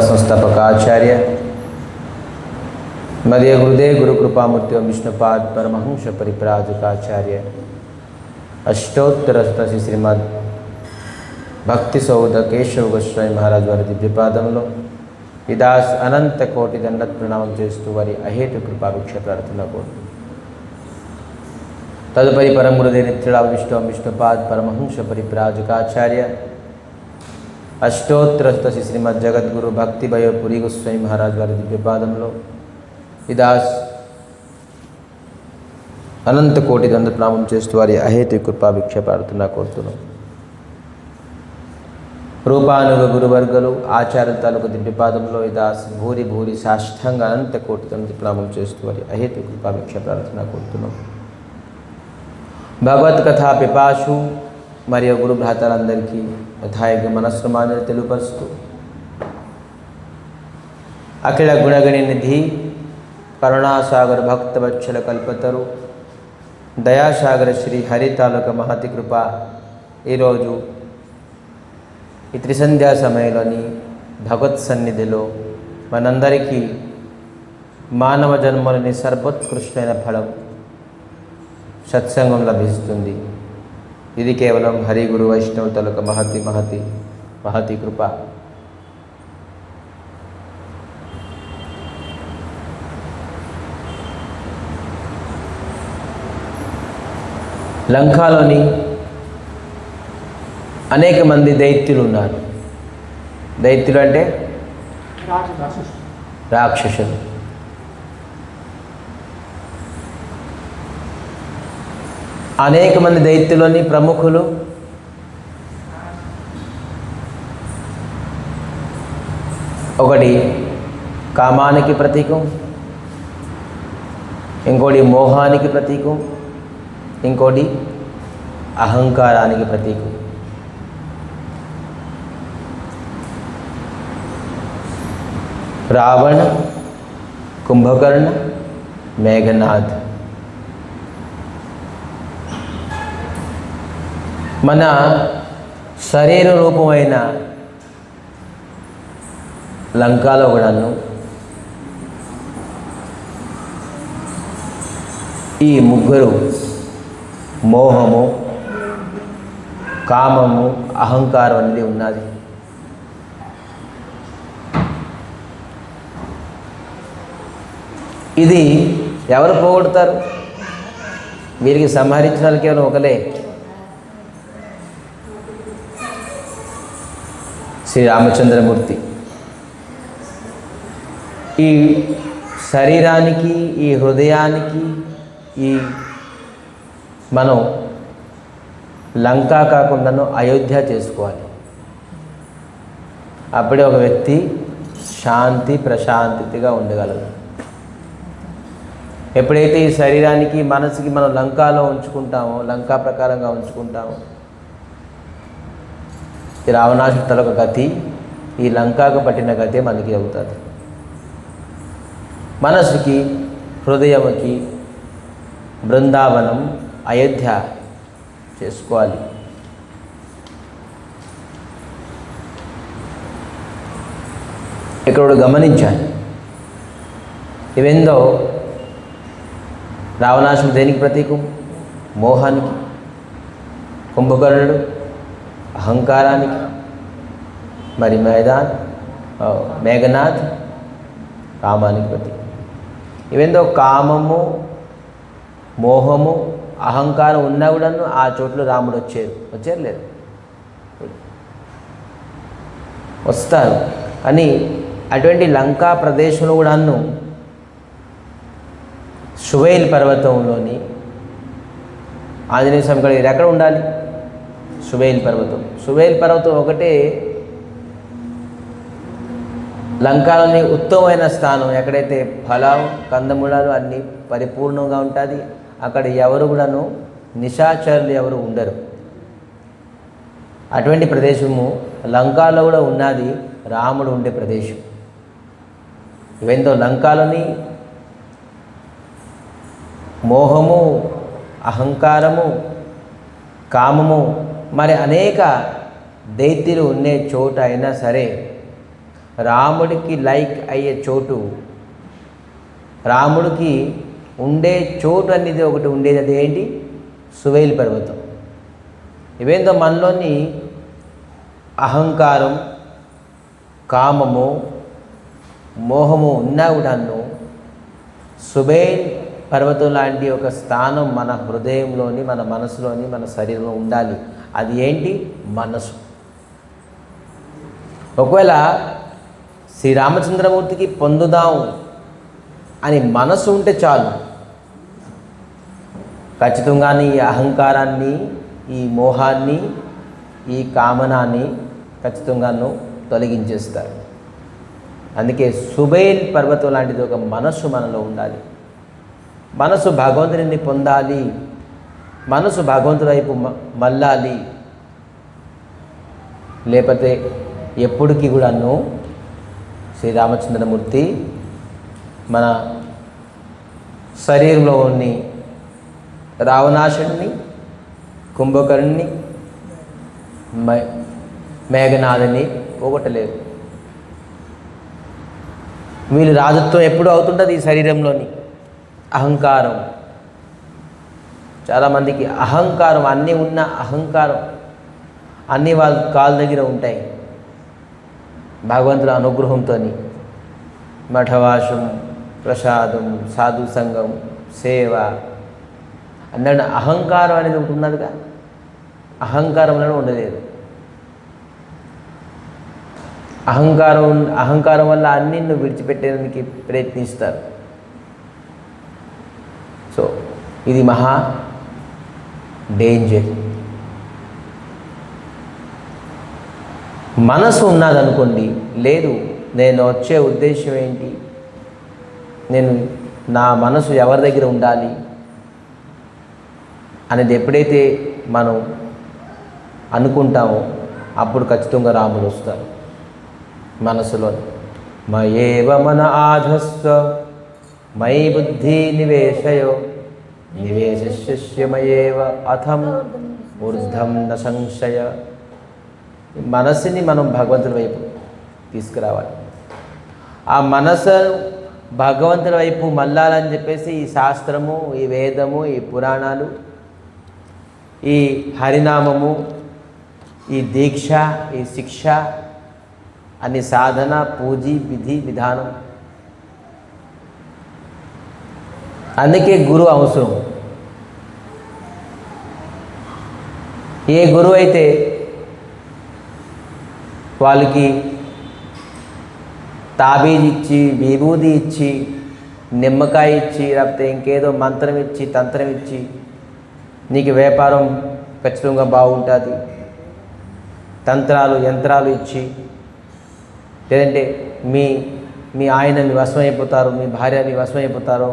संस्थापक आचार्य मध्य गुरुदेव गुरु कृपामूर्ति विष्णुपाद परमहंस परिप्राजकाचार्य अष्टोत्तर श्रीमद भक्ति सौध केशव गोस्वामी महाराज वाరి దివ్యపాదములో విదాస్ అనంత కోటి దండత్ ప్రణామం చేస్తూ వారి అహేతు కృపాభిక్ష ప్రార్థన కోరుతూ తదుపరి పరమ గురుదేవ నిత్యుడా విష్ణుపాద పరమహంస పరిప్రాజకాచార్య అష్టోత్తర శ్రీమద్ జగద్గురు భక్తి భయపురి గోస్వామి మహారాజ్ వారి దివ్యపాదంలో విదాస్ అనంత కోటి దండ ప్రణామం చేస్తూ వారి అహేతు కృపాభిక్ష ప్రార్థన కోరుతున్నాం. రూపానుగ గురువర్గలు ఆచార్య తాలూకు దివ్యపాదంలో విదాస్ భూరి భూరి సాష్టాంగ అనంత కోటి దండ ప్రణామం చేస్తూ వారి అహేతు కృపాభిక్ష ప్రార్థన కోరుతున్నాం. భగవత్ కథా పిపాషు మరియు గురు భ్రాతలందరికీ యథాయోగ్య మనస్సుమాన్యులు తెలుపరుస్తూ అఖిల గుణగణి నిధి కరుణాసాగర్ భక్తవత్సల కల్పతరు దయాసాగర శ్రీ హరి తాలూక మహతి కృప ఈరోజు ఈ త్రిసంధ్యా సమయంలోని భగవత్ సన్నిధిలో మనందరికీ మానవ జన్మలోని సర్వోత్కృష్టమైన ఫలం సత్సంగం లభిస్తుంది. ఇది కేవలం హరి గురు వైష్ణవ తాలూక మహతి కృప. లంకాలోని అనేక మంది దైత్యులు ఉన్నారు. దైత్యులు అంటే రాక్షసులు. అనేక మంది దైత్యులని ప్రముఖులు ఒకటి కామానికి ప్రతీకం, ఇంకోటి మోహానికి ప్రతీకం, ఇంకోటి అహంకారానికి ప్రతీకం. రావణ, కుంభకర్ణ, మేఘనాథ్. మన శరీర రూపమైన లంకాలో కూడాను ఈ ముగ్గురు మోహము, కామము, అహంకారం అనేది ఉన్నది. ఇది ఎవరు పోగొడతారు? వీరికి సంహరించిన వాళ్ళు కేవలం ఒకలే, శ్రీరామచంద్రమూర్తి. ఈ శరీరానికి, ఈ హృదయానికి, ఈ మనం లంకా కాకుండాను అయోధ్య చేసుకోవాలి. అప్పుడే ఒక వ్యక్తి శాంతి ప్రశాంతిగా ఉండగలరు. ఎప్పుడైతే ఈ శరీరానికి మనసుకి మనం లంకాలో ఉంచుకుంటామో, లంకా ప్రకారంగా ఉంచుకుంటామో, ఈ రావణాసుడి తలొక గతి, ఈ లంకాకు పట్టిన గతి మనకి అవుతుంది. మనసుకి, హృదయముకి బృందావనం, అయోధ్య చేసుకోవాలి. ఇక్కడ గమనించాలి, ఇవేందో రావణాసుడు దేనికి ప్రతీకం? మోహానికి. కుంభకర్ణుడు అహంకారానికి. మరి మేఘనాథ్ కామానికి ప్రతీకం. ఇవేందో కామము, మోహము, అహంకారం ఉన్నా కూడాను ఆ చోట్ల రాముడు వచ్చారు లేదు, వస్తారు. కానీ అటువంటి లంకా ప్రదేశంలో కూడాను సువేల్ పర్వతంలోని ఆంజనేయ స్వామి ఇది ఎక్కడ ఉండాలి? సువేల్ పర్వతం ఒకటే లంకాలోని ఉత్తమమైన స్థానం. ఎక్కడైతే ఫలాలు, కందమూలాలు అన్నీ పరిపూర్ణంగా ఉంటుంది. అక్కడ ఎవరు కూడాను నిశాచరులు ఎవరు ఉండరు. అటువంటి ప్రదేశము లంకాలో కూడా ఉన్నది, రాముడు ఉండే ప్రదేశం. ఇవేందో లంకాలోని మోహము, అహంకారము, కామము, మరి అనేక దైత్యులు ఉండే చోట అయినా సరే రాముడికి లైక్ అయ్యే చోటు, రాముడికి ఉండే చోటు అనేది ఒకటి ఉండేది. అది ఏంటి? సువేల్ పర్వతం. ఇవేందో మనలోని అహంకారం, కామము, మోహము ఉన్నా కూడాను సుబేల్ పర్వతం లాంటి ఒక స్థానం మన హృదయంలోని, మన మనసులోని, మన శరీరంలో ఉండాలి. అది ఏంటి? మనసు. ఒకవేళ శ్రీరామచంద్రమూర్తికి పొందుదాం అని మనసు ఉంటే చాలు, ఖచ్చితంగానే ఈ అహంకారాన్ని, ఈ మోహాన్ని, ఈ కామనాన్ని ఖచ్చితంగాను తొలగించేస్తారు. అందుకే సుబేల్ పర్వతం లాంటిది ఒక మనస్సు మనలో ఉండాలి. మనసు భగవంతుని పొందాలి, మనసు భగవంతుడి వైపు మళ్ళాలి. లేకపోతే ఎప్పటికీ కూడాను శ్రీరామచంద్రమూర్తి మన శరీరంలో ఉన్న రావణాసుడిని, కుంభకర్ణుని, మేఘనాథుని పోగొట్టలేరు. వీళ్ళు రాజత్వం ఎప్పుడు అవుతుంటుంది ఈ శరీరంలోని. అహంకారం, చాలామందికి అహంకారం, అన్నీ ఉన్న అహంకారం అన్నీ వాళ్ళ కాళ్ళ దగ్గర ఉంటాయి. భగవంతుడి అనుగ్రహంతో మఠవాసం, ప్రసాదం, సాధు సంఘం, సేవ అన్న అహంకారం అనేది ఒకటి ఉన్నదిగా. అహంకారం అనేది ఉండలేదు. అహంకారం వల్ల అన్నీ నువ్వు విడిచిపెట్టడానికి ప్రయత్నిస్తారు. సో ఇది మహా డేంజర్. మనసు ఉన్నదనుకోండి, లేదు నేను వచ్చే ఉద్దేశం ఏంటి, నేను నా మనసు ఎవరి దగ్గర ఉండాలి అనేది ఎప్పుడైతే మనం అనుకుంటామో అప్పుడు ఖచ్చితంగా రాముడు వస్తారు మనసులో. మయేవ మన ఆధస్వ మయి బుద్ధి నివేశయో నివేశస్యమయేవ అథం ఊర్ధం న సంశయ. మనసుని మనం భగవంతుడి వైపు తీసుకురావాలి. ఆ మనసు భగవంతుడి వైపు మళ్ళాలని చెప్పేసి ఈ శాస్త్రము, ఈ వేదము, ఈ పురాణాలు, ఈ హరినామము, ఈ దీక్ష, ఈ శిక్ష అన్ని సాధన, పూజీ, విధి, విధానం. అందుకే గురువు అవసరం. ఏ గురువు అయితే వాళ్ళకి తాబీజ్ ఇచ్చి, విభూది ఇచ్చి, నిమ్మకాయ ఇచ్చి, లేకపోతే ఇంకేదో మంత్రం ఇచ్చి, తంత్రం ఇచ్చి నీకు వ్యాపారం ఖచ్చితంగా బాగుంటుంది, తంత్రాలు, యంత్రాలు ఇచ్చి, లేదంటే మీ ఆయన మీ వశమైపోతారు, మీ భార్య మీ వశమైపోతారు,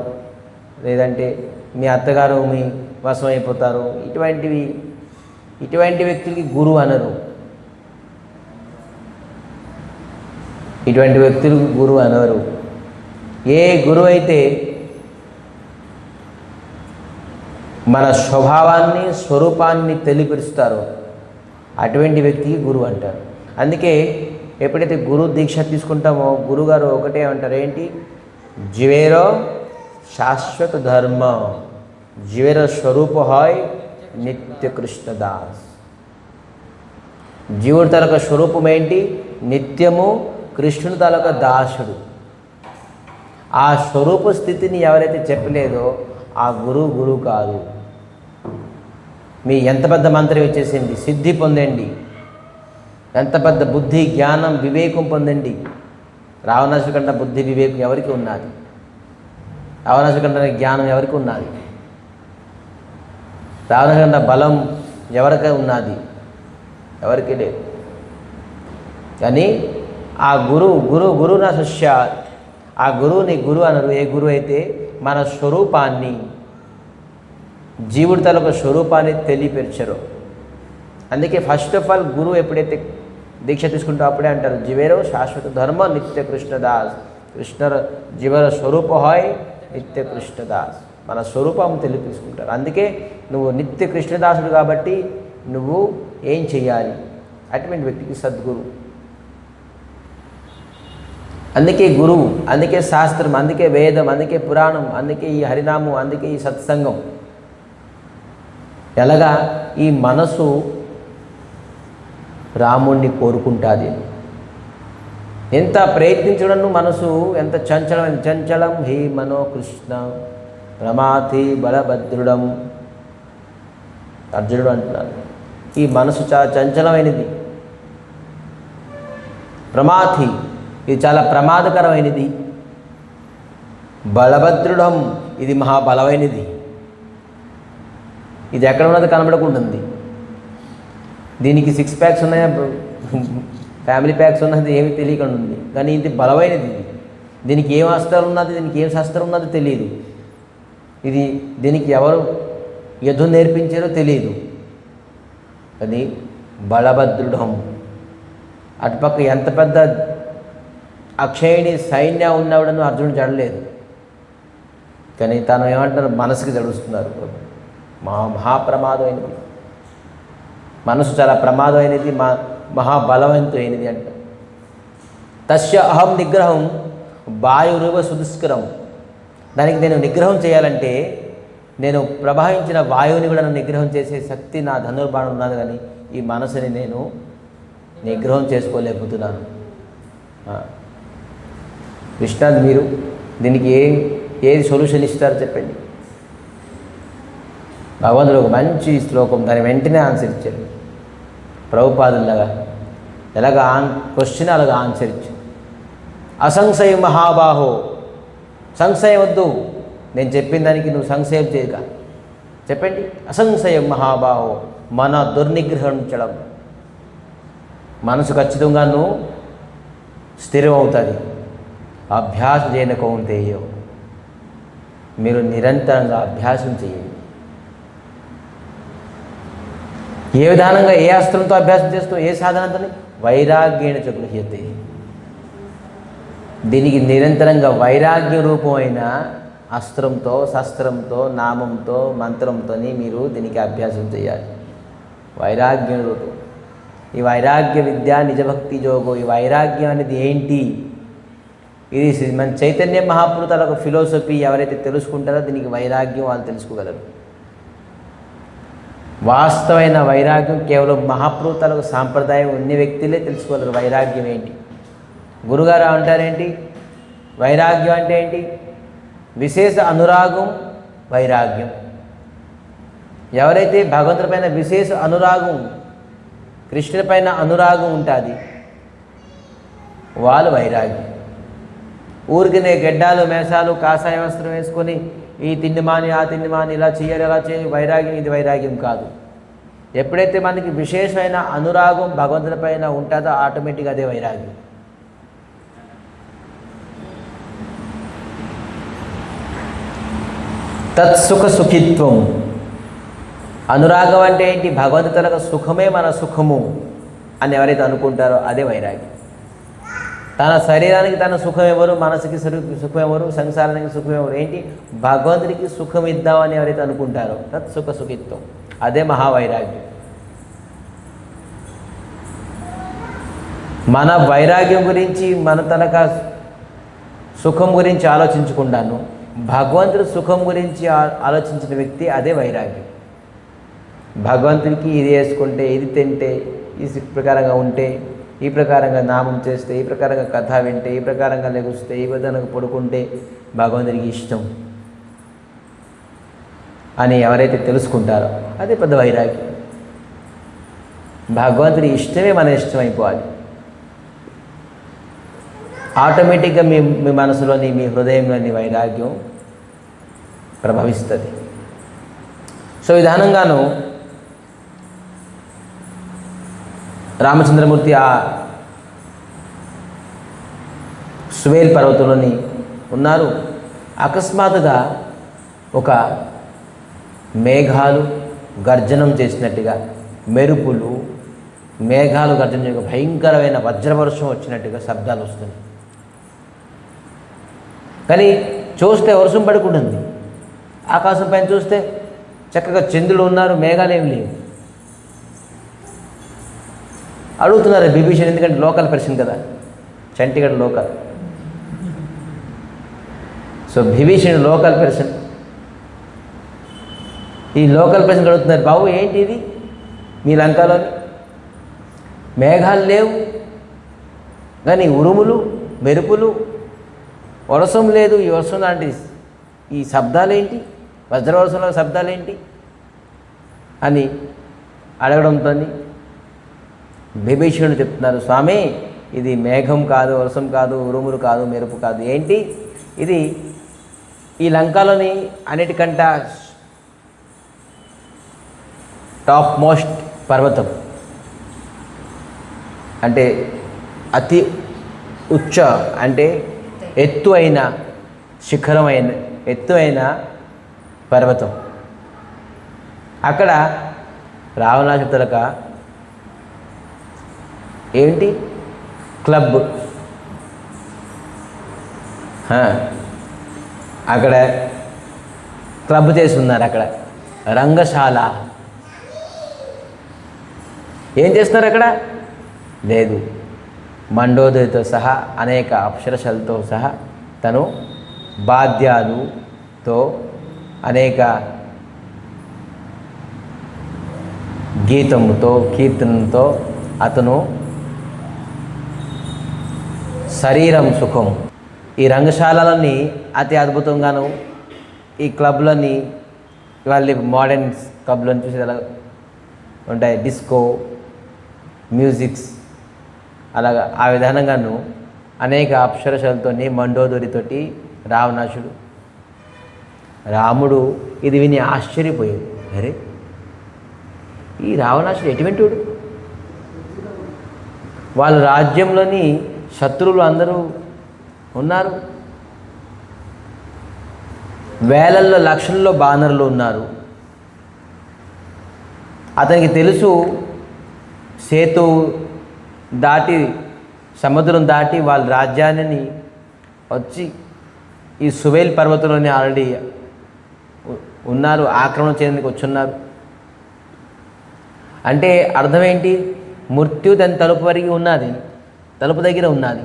లేదంటే మీ అత్తగారు మీ వశమైపోతారు, ఇటువంటి వ్యక్తులకి గురువు అనరు. ఇటువంటి వ్యక్తులకు గురువు అనరు. ఏ గురువు అయితే మన స్వభావాన్ని, స్వరూపాన్ని తెలియపరుస్తారో అటువంటి వ్యక్తికి గురువు అంటారు. అందుకే ఎప్పుడైతే గురు దీక్ష తీసుకుంటామో గురుగారు ఒకటే అంటారు, ఏంటి? జీవేరో శాశ్వత ధర్మ, జీవేర స్వరూప హాయ్ నిత్య కృష్ణదాస్. జీవుడి తాలూకా స్వరూపం ఏంటి? నిత్యము కృష్ణుని తాలూకా దాసుడు. ఆ స్వరూప స్థితిని ఎవరైతే చెప్పలేదో ఆ గురువు కాదు. మీ ఎంత పెద్ద మంత్రం ఇచ్చేసింది, సిద్ధి పొందండి, ఎంత పెద్ద బుద్ధి, జ్ఞానం, వివేకం పొందండి. రావణాసుడి కంటే బుద్ధి, వివేకం ఎవరికి ఉన్నది? రావణాసుడి కంటే జ్ఞానం ఎవరికి ఉన్నది? రావణాసుడి కంటే బలం ఎవరికై ఉన్నది? ఎవరికి లేదు. కానీ ఆ గురువు నా శిష్య, ఆ గురువుని గురువు అనరు. ఏ గురువు అయితే మన స్వరూపాన్ని, జీవుడి తాలూకా స్వరూపాన్ని తెలియపరచరు. అందుకే ఫస్ట్ ఆఫ్ ఆల్ గురువు ఎప్పుడైతే దీక్ష తీసుకుంటూ అప్పుడే అంటారు, జీవేరో శాశ్వత ధర్మ నిత్య కృష్ణదాస్. జీవర స్వరూప హాయ్ నిత్య కృష్ణదాస్. మన స్వరూపం తెలియపరుచుకుంటారు. అందుకే నువ్వు నిత్య కృష్ణదాసుడు కాబట్టి నువ్వు ఏం చెయ్యాలి? అటువంటి వ్యక్తికి సద్గురు. అందుకే గురువు, అందుకే శాస్త్రం, అందుకే వేదం, అందుకే పురాణం, అందుకే ఈ హరినామం, అందుకే ఈ సత్సంగం. ఎలాగా ఈ మనసు రాముణ్ణి కోరుకుంటుంది. ఎంత ప్రయత్నించడం మనసు ఎంత చంచలం. చంచలం హి మనో కృష్ణ ప్రమాథి బలభద్రుడం అర్జునుడు అంటున్నారు. ఈ మనసు చాలా చంచలమైనది, ప్రమాథి, ఇది చాలా ప్రమాదకరమైనది. బలభద్రుడం, ఇది మహాబలమైనది. ఇది ఎక్కడ ఉన్నది కనబడకుండా ఉంది. దీనికి 6 ప్యాక్స్ ఉన్నాయా, ఫ్యామిలీ ప్యాక్స్ ఉన్నది ఏమి తెలియకుండా ఉంది. కానీ ఇది బలమైనది. దీనికి ఏం అస్త్రం ఉన్నది, దీనికి ఏం శస్త్రం ఉన్నది తెలియదు. దీనికి ఎవరు యుద్ధం నేర్పించారో తెలియదు. అది బలభద్రుడం. అటుపక్క ఎంత పెద్ద అక్షయుని సైన్యం ఉన్నవాడని అర్జునుడు జడలేదు. కానీ తను ఏమంటారు, మనసుకి జడుస్తున్నారు. మహాప్రమాదమైనది మనసు, చాలా ప్రమాదమైనది, మహాబలవంతమైనది అంట. తస్య అహం నిగ్రహం వాయురువ సుదుష్కరం. దానికి నేను నిగ్రహం చేయాలంటే నేను ప్రవహించిన వాయువుని కూడా నిగ్రహం చేసే శక్తి నా ధనుర్బాణం ఉన్నది. కానీ ఈ మనసుని నేను నిగ్రహం చేసుకోలేకపోతున్నాను. కృష్ణాది మీరు దీనికి ఏది సొల్యూషన్ ఇస్తారో చెప్పండి. భగవంతుడు ఒక మంచి శ్లోకం, దాని వెంటనే ఆన్సర్ ఇచ్చారు. ప్రభుపాదులాగా ఎలాగ క్వశ్చన్ అలాగా ఆన్సర్ ఇచ్చారు. అసంశయం మహాబాహో, సంశయం వద్దు, నేను చెప్పిన దానికి నువ్వు సంశయం చేయక చెప్పండి. అసంశయం మహాబాహో మన దుర్నిగ్రహించడం, మనసు ఖచ్చితంగాను స్థిరం అవుతుంది. అభ్యాసం చేయని కౌంతేయో, మీరు నిరంతరంగా అభ్యాసం చేయండి. ఏ విధానంగా, ఏ అస్త్రంతో అభ్యాసం చేస్తూ, ఏ సాధనంతో? వైరాగ్యేణ చ గృహ్యతే. దీనికి నిరంతరంగా వైరాగ్య రూపమైన అస్త్రంతో, శస్త్రంతో, నామంతో, మంత్రంతో మీరు దీనికి అభ్యాసం చేయాలి. వైరాగ్య రూపం. ఈ వైరాగ్య విద్య నిజభక్తి యోగం. ఈ వైరాగ్యం అనేది ఏంటి? ఇది మన చైతన్య మహాపురుషుల ఫిలాసఫీ. ఎవరైతే తెలుసుకుంటారో దీనికి వైరాగ్యం వాళ్ళు తెలుసుకోగలరు. వాస్తవమైన వైరాగ్యం కేవలం మహాపురుషులకు సాంప్రదాయం ఉన్న వ్యక్తులే తెలుసుకోగలరు. వైరాగ్యం ఏంటి? గురుగారు అంటారేంటి వైరాగ్యం అంటే ఏంటి? విశేష అనురాగం వైరాగ్యం. ఎవరైతే భగవంతుడి పైన విశేష అనురాగం, కృష్ణుడి పైన అనురాగం ఉంటుంది, వాళ్ళు వైరాగ్యం. ఊరికినే గెడ్డాలు, మేషాలు, కాషాయ వస్త్రం వేసుకొని ఈ తిండి మాని, ఆ తిండి మాని, ఇలా చేయాలి, అలా చేయాలి, వైరాగ్యం. ఇది వైరాగ్యం కాదు. ఎప్పుడైతే మనకి విశేషమైన అనురాగం భగవంతుడి పైన ఉంటుందో ఆటోమేటిక్గా అదే వైరాగ్యం. తత్సుఖ సుఖిత్వం. అనురాగం అంటే ఏంటి? భగవంతుల సుఖమే మన సుఖము అని ఎవరైతే అనుకుంటారో అదే వైరాగ్యం. తన శరీరానికి తన సుఖం ఎవరు, మనసుకి సుఖం ఎవరు, సంసారానికి సుఖం ఎవరు? ఏంటి? భగవంతుడికి సుఖం ఇద్దామని ఎవరైతే అనుకుంటారో తత్సుఖ సుఖిత్వం, అదే మహావైరాగ్యం. మన వైరాగ్యం గురించి, మన తనక సుఖం గురించి ఆలోచించుకుంటాను, భగవంతుడి సుఖం గురించి ఆలోచించిన వ్యక్తి అదే వైరాగ్యం. భగవంతుడికి ఇది వేసుకుంటే, ఇది తింటే, ఈ ప్రకారంగా ఉంటే, ఈ ప్రకారంగా నామం చేస్తే, ఈ ప్రకారంగా కథ వింటే, ఈ ప్రకారంగా లెగుస్తే, ఈ విధంగా పడుకుంటే భగవంతుడికి ఇష్టం అని ఎవరైతే తెలుసుకుంటారో అదే పెద్ద వైరాగ్యం. భగవంతుడి ఇష్టమే మన ఇష్టం అయిపోవాలి. ఆటోమేటిక్గా మీ మనసులోని, మీ హృదయంలోని వైరాగ్యం ప్రభవిస్తుంది. సో విధానంగాను రామచంద్రమూర్తి ఆ సువేల్ పర్వతంలోని ఉన్నారు. అకస్మాత్తుగా ఒక మేఘాలు గర్జనం చేసినట్టుగా, మెరుపులు, మేఘాలు గర్జన, భయంకరమైన వజ్రవర్షం వచ్చినట్టుగా శబ్దాలు వస్తున్నాయి. కానీ చూస్తే వర్షం పడుకుంటుంది. ఆకాశం పైన చూస్తే చక్కగా చంద్రుడు ఉన్నారు, మేఘాలు ఏమి లేవు. అడుగుతున్నారు బిభీషణ్, ఎందుకంటే లోకల్ పర్సన్ కదా, చంటిగఢ్ లోకల్. సో విభీషణుడు లోకల్ పర్సన్. ఈ లోకల్ పర్సన్ అడుగుతున్నారు, బాబు ఏంటి ఇది మీ లంకలోని మేఘాలు లేవు కానీ ఉరుములు మెరుపులు, వర్షం లేదు, ఈ వర్షం లాంటి ఈ శబ్దాలేంటి, వజ్రవర్షంలో శబ్దాలేంటి అని అడగడంతో విభీషణుడు చెప్తున్నారు, స్వామి ఇది మేఘం కాదు, వర్షం కాదు, ఉరుములు కాదు, మెరుపు కాదు, ఏంటి ఇది ఈ లంకలోని అన్నిటికంట టాప్ మోస్ట్ పర్వతం, అంటే అతి ఉచ్చ అంటే ఎత్తు అయిన శిఖరమైన ఎత్తు అయిన పర్వతం. అక్కడ రావణాసురులక ఏంటి క్లబ్, అక్కడ క్లబ్ చేసి ఉన్నారు. అక్కడ రంగశాల ఏం చేస్తున్నారు అక్కడ లేదు, మండోదరితో సహా అనేక అప్సరసలతో సహా తను వాద్యాలతో అనేక గీతముతో కీర్తనతో అతను శరీరం సుఖం. ఈ రంగశాలలన్నీ అతి అద్భుతంగాను, ఈ క్లబ్లని వాళ్ళ మోడర్న్ క్లబ్లను చూసి ఎలా ఉంటాయి, డిస్కో మ్యూజిక్స్ అలాగా ఆ విధానంగాను అనేక అప్సరసలతో మండోదరితోటి రావణాసుడు రాముడు ఇది విని ఆశ్చర్యపోయాడు. అరే ఈ రావణాసుడు ఎటువంటివాడు, వాళ్ళ రాజ్యంలోని శత్రువులు అందరూ ఉన్నారు, వేలల్లో లక్షల్లో బానరులు ఉన్నారు. అతనికి తెలుసు సేతు దాటి సముద్రం దాటి వాళ్ళ రాజ్యాన్ని వచ్చి ఈ సువేల్ పర్వతంలోనే ఆల్రెడీ ఉన్నారు, ఆక్రమణ చేయడానికి వచ్చున్నారు. అంటే అర్థం ఏంటి, మృత్యు దాని తలుపు వరకు ఉన్నది, తలుపు దగ్గర ఉన్నది.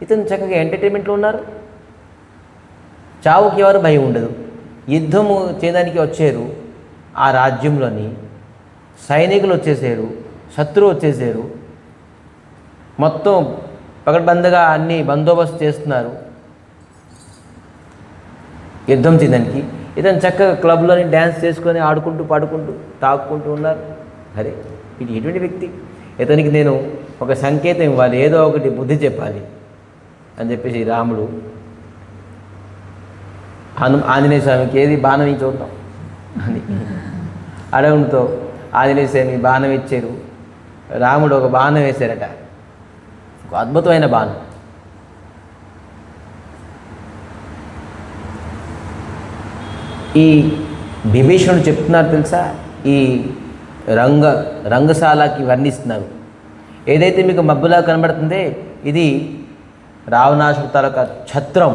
ఇతను చక్కగా ఎంటర్టైన్మెంట్లో ఉన్నారు, చావుకి ఎవరు భయం ఉండదు. యుద్ధము చేయడానికి వచ్చారు, ఆ రాజ్యంలోని సైనికులు వచ్చేసారు, శత్రువు వచ్చేసారు, మొత్తం పకడ్బందీగా అన్ని బందోబస్తు చేస్తున్నారు యుద్ధం చేయడానికి. ఇతను చక్కగా క్లబ్లోని డ్యాన్స్ చేసుకొని ఆడుకుంటూ పాడుకుంటూ తాగుకుంటూ ఉన్నారు. అరే ఇది ఎటువంటి వ్యక్తి, ఇతనికి నేను ఒక సంకేతం ఇవ్వాలి, ఏదో ఒకటి బుద్ధి చెప్పాలి అని చెప్పేసి రాముడు ఆంజనేయ స్వామికి ఏది బాణం ఇచ్చి చూద్దాం అని అడగడంతో ఆంజనేయ స్వామి బాణం ఇచ్చారు. రాముడు ఒక బాణం వేశారట, ఒక అద్భుతమైన బాణం. ఈ విభీషణుడు చెప్తున్నారు తెలుసా, ఈ రంగశాలకి వర్ణిస్తున్నారు. ఏదైతే మీకు మబ్బులా కనబడుతుందే ఇది రావణాసుడు తాలూకా ఛత్రం.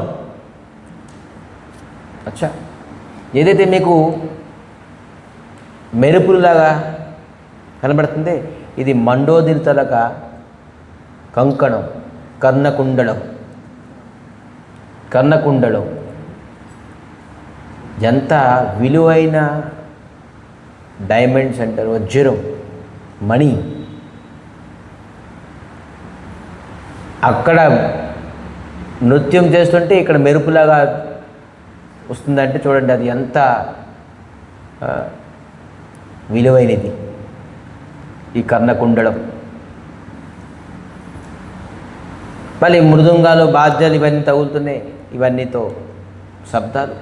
అచ్చా, ఏదైతే మీకు మెరుపులాగా కనబడుతుందే ఇది మండోదరి తాలూకా కంకణం, కర్ణకుండలం. ఎంత విలువైన డైమండ్స్ అంటారు, వజ్రం, మణి. అక్కడ నృత్యం చేస్తుంటే ఇక్కడ మెరుపులాగా వస్తుందంటే చూడండి అది ఎంత విలువైనది ఈ కర్ణకుండలం. మళ్ళీ మృదంగాలు, బాధ్యాలు ఇవన్నీ తగులుతున్నాయి, ఇవన్నీతో శబ్దాలు,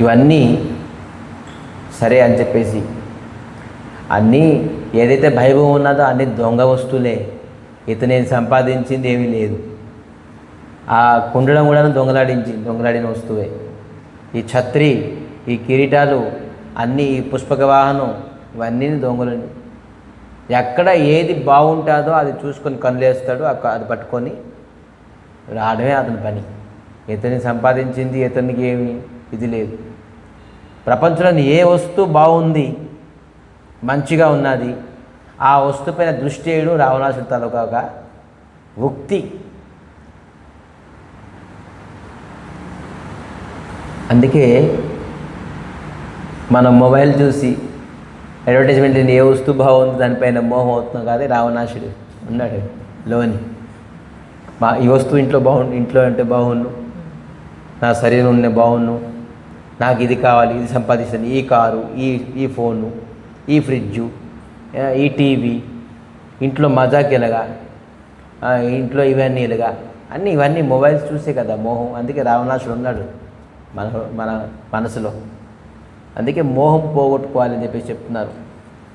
ఇవన్నీ సరే అని చెప్పేసి అన్నీ ఏదైతే వైభవం ఉన్నదో అన్ని దొంగ వస్తువులే, ఇతనే సంపాదించింది ఏమీ లేదు. ఆ కుండడం కూడా దొంగలాడిన వస్తువే. ఈ ఛత్రి, ఈ కిరీటాలు అన్నీ, ఈ పుష్పక వాహనం ఇవన్నీ దొంగలని. ఎక్కడ ఏది బాగుంటుందో అది చూసుకొని కనులేస్తాడు, అది పట్టుకొని రావడమే అతని పని. ఇతని సంపాదించింది ఇతనికి ఏమి ఇది లేదు. ప్రపంచంలోని ఏ వస్తువు బాగుంది, మంచిగా ఉన్నది, ఆ వస్తువు పైన దృష్టి వేయడం రావణాసుడి తాలూకా ఉక్తి. అందుకే మనం మొబైల్ చూసి అడ్వర్టైజ్మెంట్ ఏ వస్తువు బాగుంది దానిపైన మోహం అవుతున్నాం కాదే రావణాసుడు ఉన్నాడు లోని. ఈ వస్తువు ఇంట్లో అంటే బాగుండు, నా శరీరం ఉండే బాగుండు, నాకు ఇది కావాలి, ఇది సంపాదిస్తాను, ఈ కారు, ఈ ఫోను, ఈ ఫ్రిడ్జు, ఈ టీవీ, ఇంట్లో మజాకి ఎలాగా, ఇంట్లో ఇవన్నీ ఇలాగా అన్నీ ఇవన్నీ మొబైల్స్ చూసే కదా మోహం. అందుకే రావణాసుడు ఉన్నాడు మన మనసులో. అందుకే మోహం పోగొట్టుకోవాలని చెప్పేసి చెప్తున్నారు.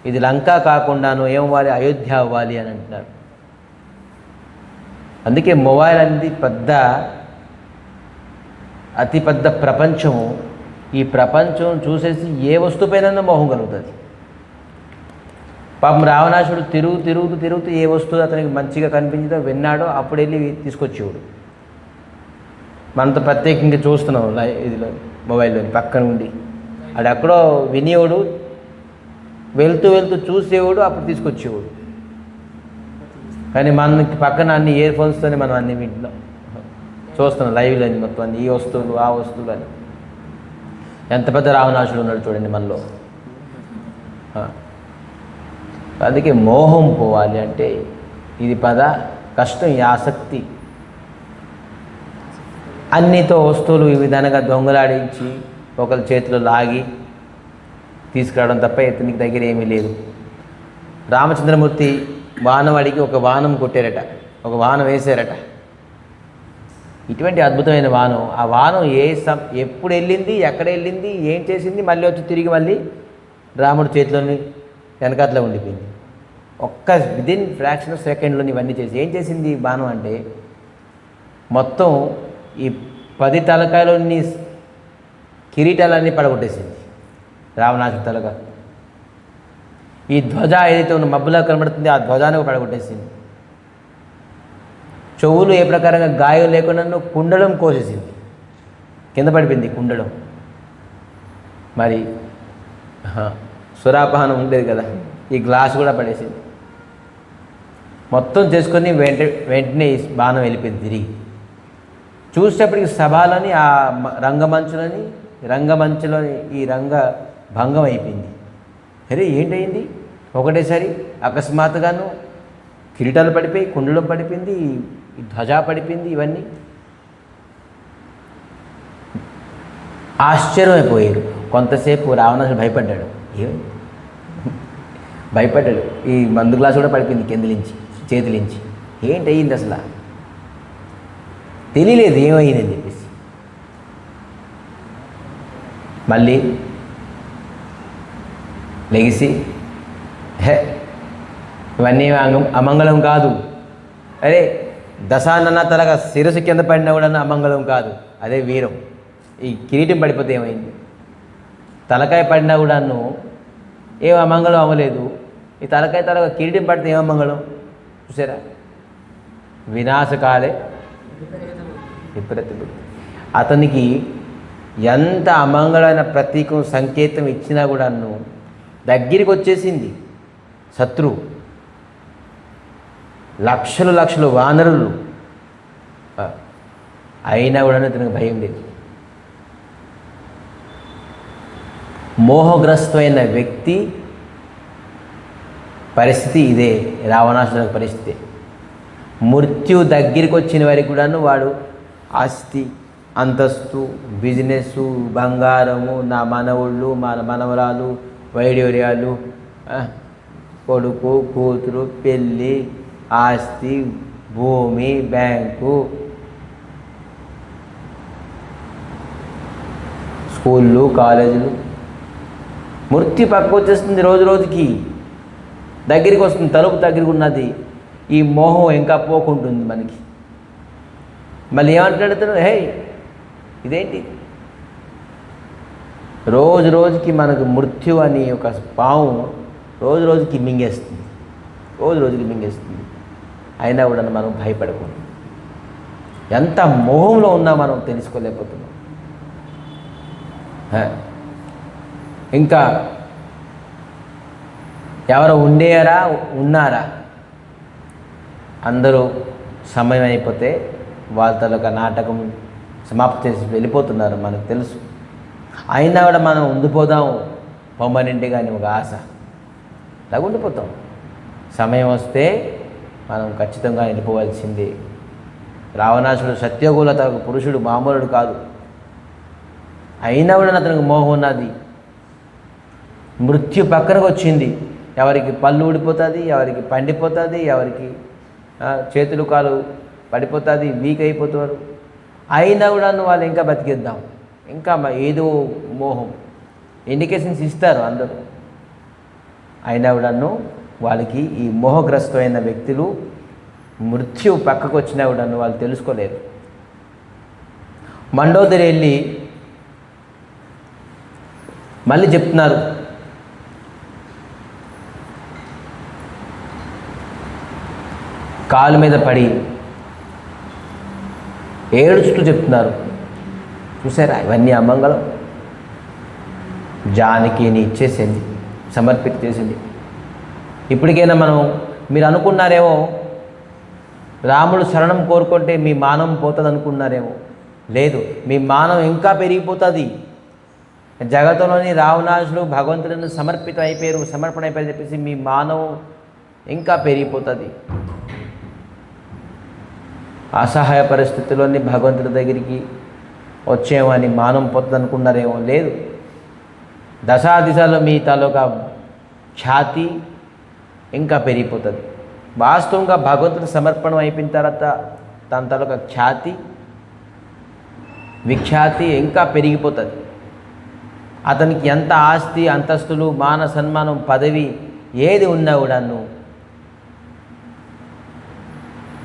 ఇది లంక కాకుండాను ఏమవ్వాలి, అయోధ్య అవ్వాలి అని అంటున్నారు. అందుకే మొబైల్ అనేది అతి పెద్ద ప్రపంచము. ఈ ప్రపంచం చూసేసి ఏ వస్తువుపైన మోహం కలుగుతుంది. పాపం రావణాసుడు తిరుగుతూ ఏ వస్తువు అతనికి మంచిగా కనిపించిందో విన్నాడో అప్పుడు వెళ్ళి తీసుకొచ్చేవాడు. మనతో ప్రత్యేకంగా చూస్తున్నాం ఇదిలో మొబైల్లో పక్కన ఉండి, అది ఎక్కడో వినేవాడు, వెళ్తూ చూసేవాడు, అప్పుడు తీసుకొచ్చేవాడు. కానీ మనకి పక్కన అన్ని ఇయర్ ఫోన్స్తోనే మనం అన్ని వింటున్నాం, చూస్తున్నాం లైవ్లో అని మొత్తం అన్ని ఈ వస్తువులు ఆ వస్తువులు అని. ఎంత పెద్ద రావణాసుడు ఉన్నాడు చూడండి మనలో. అందుకే మోహం పోవాలి అంటే ఇది కష్టం. ఈ ఆసక్తి అన్నితో వస్తువులు ఈ విధానంగా దొంగలాడించి ఒకరి చేతిలో లాగి తీసుకురావడం తప్ప ఇతనికి దగ్గర ఏమీ లేదు. రామచంద్రమూర్తి బాణవాడికి ఒక బాణం కొట్టారట, ఒక బాణం వేశారట. ఇటువంటి అద్భుతమైన బాణం. ఆ బాణం ఎప్పుడు వెళ్ళింది, ఎక్కడ వెళ్ళింది, ఏం చేసింది, మళ్ళీ వచ్చి తిరిగి మళ్ళీ రాముడి చేతిలోని వెనకాతలో ఉండిపోయింది. విదిన్ ఫ్రాక్షన్ ఆఫ్ సెకండ్లోని ఇవన్నీ చేసి ఏం చేసింది ఈ బాణం అంటే మొత్తం ఈ 10 తలకాయలోని కిరీటాలన్నీ పడగొట్టేసింది రావణాసుడి తలక. ఈ ధ్వజ ఏదైతే ఉన్న మబ్బులా కనబడుతుంది ఆ ధ్వజాన్ని పడగొట్టేసింది. చెవులు ఏ ప్రకారంగా గాయం లేకుండా కుండలం కోసేసింది, కింద పడిపోయింది కుండలం. మరి సురాపానం ఉండేది కదా, ఈ గ్లాస్ కూడా పడేసింది. మొత్తం చేసుకొని వెంటనే బాణం వెళ్ళిపోయింది తిరిగి. చూసేటప్పటికి సభలోని ఆ రంగమంచులోని ఈ భంగం అయిపోయింది. అరే ఏంటయింది, ఒకటేసారి అకస్మాత్తుగాను కిరీటాలు పడిపోయి, కుండలం పడిపోయింది, ఈ ధ్వజ పడిపోయింది. ఇవన్నీ ఆశ్చర్యమైపోయారు. కొంతసేపు రావణాసుడు భయపడ్డాడు. భయపడ్డాడు. ఈ మందు గ్లాసు కూడా పడిపోయింది కిందలించి, చేతిలించి. ఏంటయింది అసలు తెలియలేదు ఏమైందని చెప్పేసి. మళ్ళీ లెగిసి ఇవన్నీ అమంగళం కాదు, అరే దశానన్న తలగా శిరస్సు కింద పడినా కూడా అమంగళం కాదు, అదే వీరం. ఈ కిరీటం పడిపోతే ఏమైంది, తలకాయ పడినా కూడాను ఏం అమంగళం అవ్వలేదు. ఈ తలగా కిరీటం పడితే ఏం అమంగళం చూసారా. వినాశకాలే విపరీత బుద్ధి. అతనికి ఎంత అమంగళమైన ప్రతీకం సంకేతం ఇచ్చినా కూడాను దగ్గరికి వచ్చేసింది శత్రువు. లక్షలు వానరులు అయినా కూడా అతనికి భయం లేదు. మోహగ్రస్తమైన వ్యక్తి పరిస్థితి ఇదే, రావణాసురుడి పరిస్థితి. మృత్యు దగ్గరికి వచ్చిన వారికి కూడాను వాడు ఆస్తి, అంతస్తు, బిజినెస్, బంగారము, నా మనవుళ్ళు, మన మనవరాలు, వైడూర్యాలు, కొడుకు, కూతురు, పెళ్ళి, ఆస్తి, భూమి, బ్యాంకు, స్కూళ్ళు, కాలేజీలు. మృత్యు పక్కకు వచ్చేస్తుంది, రోజుకి దగ్గరికి వస్తుంది, తలుపు దగ్గరికి ఉన్నది. ఈ మోహం ఇంకా పోకుంటుంది మనకి. మళ్ళీ ఏమంటాడు, హే ఇదేంటి, రోజుకి మనకు మృత్యు అని ఒక పాము రోజుకి మింగేస్తుంది. అయినా కూడా మనం భయపడకూడదు. ఎంత మోహంలో ఉన్నా మనం తెలుసుకోలేకపోతున్నాం. ఇంకా ఎవరు ఉన్నారా అందరూ సమయం అయిపోతే వాళ్ళ నాటకం సమాప్తి చేసి వెళ్ళిపోతున్నారు, మనకు తెలుసు. అయినా కూడా మనం ఉండిపోదాం పొమ్మనింటిగా అని ఒక ఆశ, అలాగ ఉండిపోతాం. సమయం వస్తే మనం ఖచ్చితంగా వెళ్ళిపోవాల్సిందే. రావణాసుడు సత్యగులత పురుషుడు, మామూలుడు కాదు. అయినా కూడా అతనికి మోహం ఉన్నది. మృత్యు పక్కనకు వచ్చింది. ఎవరికి పళ్ళు ఊడిపోతుంది, ఎవరికి పండిపోతుంది, ఎవరికి చేతులు కాలు పడిపోతుంది, వీక్ అయిపోతారు. అయినా కూడా వాళ్ళు ఇంకా బతికిద్దాం, ఇంకా ఏదో మోహం ఇండికేషన్స్ ఇస్తారు అందరూ. అయినా కూడాను వాళ్ళకి ఈ మోహగ్రస్తమైన వ్యక్తులు మృత్యు పక్కకు వచ్చినా కూడాను వాళ్ళు తెలుసుకోలేరు. మండోదరి వెళ్ళి మళ్ళీ చెప్తున్నారు, కాలు మీద పడి ఏడుస్తూ చెప్తున్నారు. చూసారా ఇవన్నీ అమంగళం. జానకిని ఇచ్చేసింది, సమర్పిత చేసింది. ఇప్పటికైనా మీరు అనుకున్నారేమో రాముడు శరణం కోరుకుంటే మీ మానం పోతుంది అనుకున్నారేమో. లేదు, మీ మానం ఇంకా పెరిగిపోతుంది. జగత్తులోని రావణాసుడు భగవంతుడిని సమర్పణ అయిపోయారు చెప్పేసి మీ మానం ఇంకా పెరిగిపోతుంది. అసహాయ పరిస్థితుల్లోని భగవంతుడి దగ్గరికి వచ్చేమని మానం పోతుంది అనుకున్నారేమో. లేదు, దశాదిశలో మీ తాలూకా ఖ్యాతి ఇంకా పెరిగిపోతుంది. వాస్తవంగా భగవంతుడి సమర్పణం అయిపోయిన తర్వాత దాని తాలూకా ఖ్యాతి విఖ్యాతి ఇంకా పెరిగిపోతుంది. అతనికి ఎంత ఆస్తి అంతస్తులు మాన సన్మానం పదవి ఏది ఉన్నా కూడాను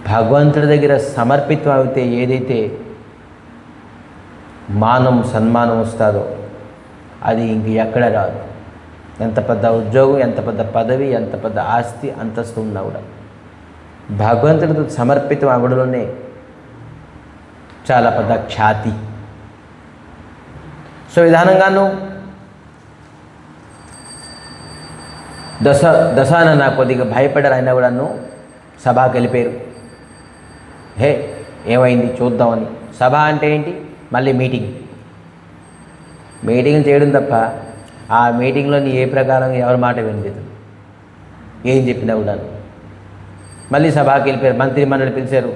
భగవంతుడి దగ్గర సమర్పితం అయితే ఏదైతే మానం సన్మానం వస్తుందో అది ఇంక ఎక్కడ రాదు. ఎంత పెద్ద ఉద్యోగం, ఎంత పెద్ద పదవి, ఎంత పెద్ద ఆస్తి అంతస్తు ఉన్నా కూడా భగవంతుడితో సమర్పితం అవ్వడంలోనే చాలా పెద్ద ఖ్యాతి. సో విధానంగాను దశానన కొద్దిగా భయపడ్డారు. అయినా కూడాను సభకి వెళ్ళిపోయారు. హే ఏమైంది చూద్దామని. సభ అంటే ఏంటి? మళ్ళీ మీటింగ్ చేయడం తప్ప ఆ మీటింగ్లో ఏ ప్రకారం ఎవరి మాట వినలేదు. ఏం చెప్పినా కూడా మళ్ళీ సభకి వెళ్ళిపోయారు. మంత్రి మండలి పిలిచారు,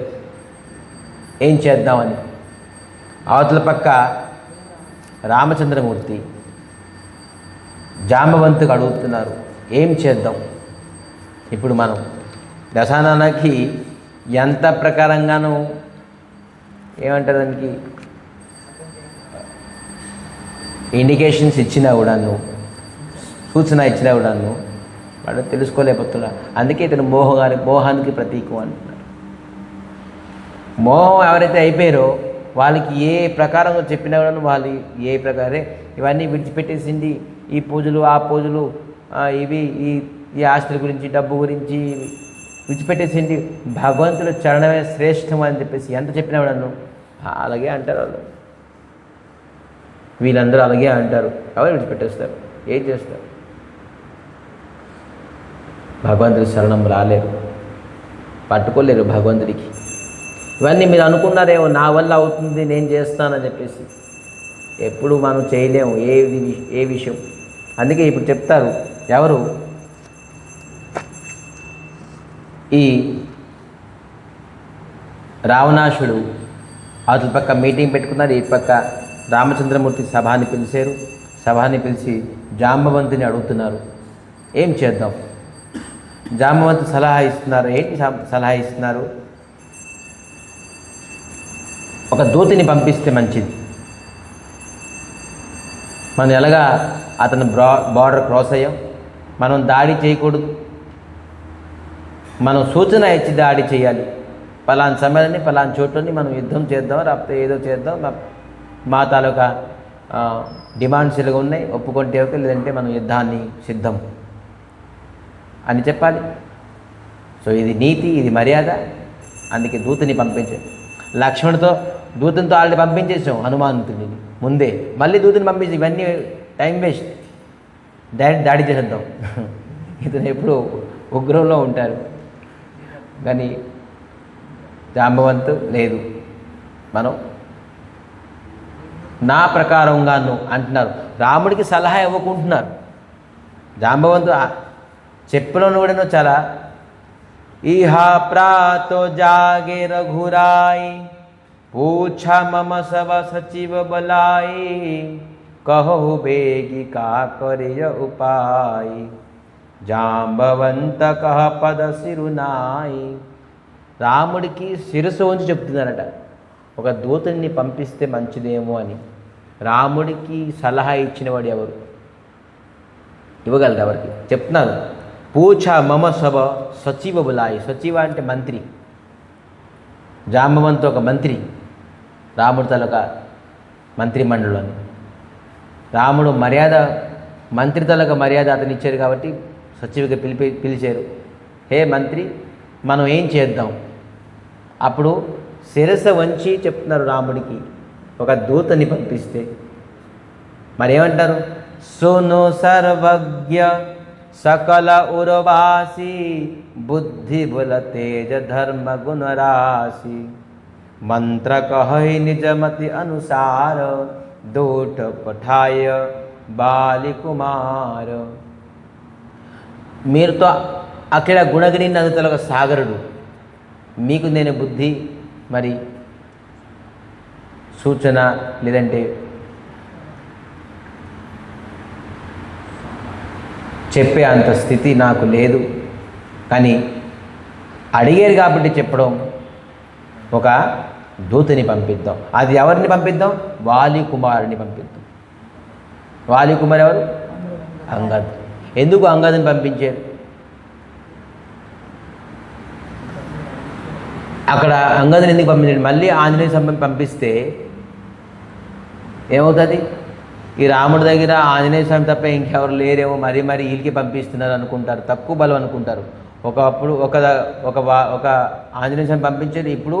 ఏం చేద్దామని. అవతల పక్క రామచంద్రమూర్తి జాంబవంతుకు అడుగుతున్నారు, ఏం చేద్దాం. ఇప్పుడు మనం దశాననకి ఎంత ప్రకారంగానూ ఏమంటారు దానికి ఇండికేషన్స్ ఇచ్చినా కూడాను, సూచన ఇచ్చినా కూడాను వాడు తెలుసుకోలేకపోతున్నా. అందుకే ఇతను మోహానికి ప్రతీకం అంటున్నారు. మోహం ఎవరైతే అయిపోయారో వాళ్ళకి ఏ ప్రకారంగా చెప్పినా కూడా వాళ్ళు ఏ ప్రకారే ఇవన్నీ విడిచిపెట్టేసింది. ఈ పూజలు ఆ పూజలు ఇవి ఈ ఆస్తుల గురించి డబ్బు గురించి విడిచిపెట్టేసింది. భగవంతుడు చరణమే శ్రేష్టం అని చెప్పేసి ఎంత చెప్పినా కూడాను అలాగే అంటారు వాళ్ళు. వీళ్ళందరూ అలాగే అంటారు. ఎవరు విడిచిపెట్టేస్తారు, ఏం చేస్తారు? భగవంతుడి శరణం రాలేరు, పట్టుకోలేరు భగవంతుడికి. ఇవన్నీ మీరు అనుకున్నారేమో నా వల్ల అవుతుంది నేను చేస్తానని చెప్పేసి. ఎప్పుడు మనం చేయలేము ఏ విషయం. అందుకే ఇప్పుడు చెప్తారు ఎవరు ఈ రావణాసుడు అటు పక్క మీటింగ్ పెట్టుకున్నారు, ఈ పక్క రామచంద్రమూర్తి సభని పిలిచారు. సభని పిలిచి జాంబవంతుని అడుగుతున్నారు, ఏం చేద్దాం. జాంబవంతు సలహా ఇస్తున్నారు. ఏంటి సలహా ఇస్తున్నారు? ఒక దూతిని పంపిస్తే మంచిది. మనం ఎలాగా అతను బార్డర్ క్రాస్ అయ్యాం, మనం దాడి చేయకూడదు. మనం సూచన ఇచ్చి దాడి చేయాలి. పలానా సమయాన్ని పలానా చోట్లని మనం యుద్ధం చేద్దాం, లేకపోతే ఏదో చేద్దాం, మా తాలూకా డిమాండ్స్ ఇలాగ ఉన్నాయి, ఒప్పుకుంటే ఓకే, లేదంటే మనం యుద్ధాన్ని సిద్ధం అని చెప్పాలి. సో ఇది నీతి, ఇది మర్యాద. అందుకే దూతని పంపించాం. లక్ష్మణుడితో దూతంతో ఆల్రెడీ పంపించేసాం హనుమంతుడిని ముందే. మళ్ళీ దూతని పంపించి ఇవన్నీ టైం వేస్ట్, దాడి చేసేద్దాం. ఇతను ఎప్పుడు ఉగ్రంలో ఉంటారు. కానీ జాంబవంతు లేదు, మనం నా ప్రకారంగాను అంటున్నారు. రాముడికి సలహా ఇవ్వకుంటున్నారు. జాంబవంతుడు చెప్పలోను కూడా చాలా ఇహా ప్రాతో జాగే రఘురాయి పూఛా మమ సవ సచివ బలాయి కహు బేగి కా కరియ ఉపాయి జాంబవంత కహ పద సిరునాయి. రాముడికి శిరస్సు ఉంచి చెప్తున్నారట, ఒక దూతని పంపిస్తే మంచిదేమో అని. రాముడికి సలహా ఇచ్చినవాడు ఎవరు? ఇవ్వగలరు ఎవరికి? చెప్తున్నారు. పూఛ మమ సభ సచివ బులాయి. సచివ అంటే మంత్రి. జాంబవంతు ఒక మంత్రి, రాముడి తలక మంత్రి మండలిలోని. రాముడు మర్యాద, మంత్రి తలక మర్యాద అతను ఇచ్చారు కాబట్టి సచివుగా పిలిచారు. హే మంత్రి, మనం ఏం చేద్దాం? అప్పుడు శిరస వంచి చెప్తున్నారు రాముడికి, ఒక దూతని పంపిస్తే. మరేమంటారు? సును సర్వజ్ఞ సకల ఉరవాసి బుద్ధి బుల తేజ ధర్మ గుణ రాశి మంత్ర కహై నిజమతి అనుసార దూట పఠాయ బాలి కుమార. మీరుతో అఖిల గుణగిరి నదుతల సాగరుడు, మీకు నేను బుద్ధి మరి సూచన లేదంటే చెప్పే అంత స్థితి నాకు లేదు. కానీ అడిగారు కాబట్టి చెప్పడం, ఒక దూతని పంపిద్దాం. అది ఎవరిని పంపిద్దాం? వాలి కుమారుని పంపిద్దాం. వాలి కుమార్ ఎవరు? అంగద్. ఎందుకు అంగద్ని పంపించారు? అక్కడ అంగద్ని ఎందుకు పంపించాడు? మళ్ళీ ఆంజనేయ స్వామిని పంపిస్తే ఏమవుతుంది? ఈ రాముడి దగ్గర ఆంజనేయ స్వామి తప్ప ఇంకెవరు లేరేమో, మరీ వీళ్ళకి పంపిస్తున్నారు అనుకుంటారు, తక్కువ బలం అనుకుంటారు. ఒకప్పుడు ఒక ఆంజనేయ స్వామి పంపించేది, ఇప్పుడు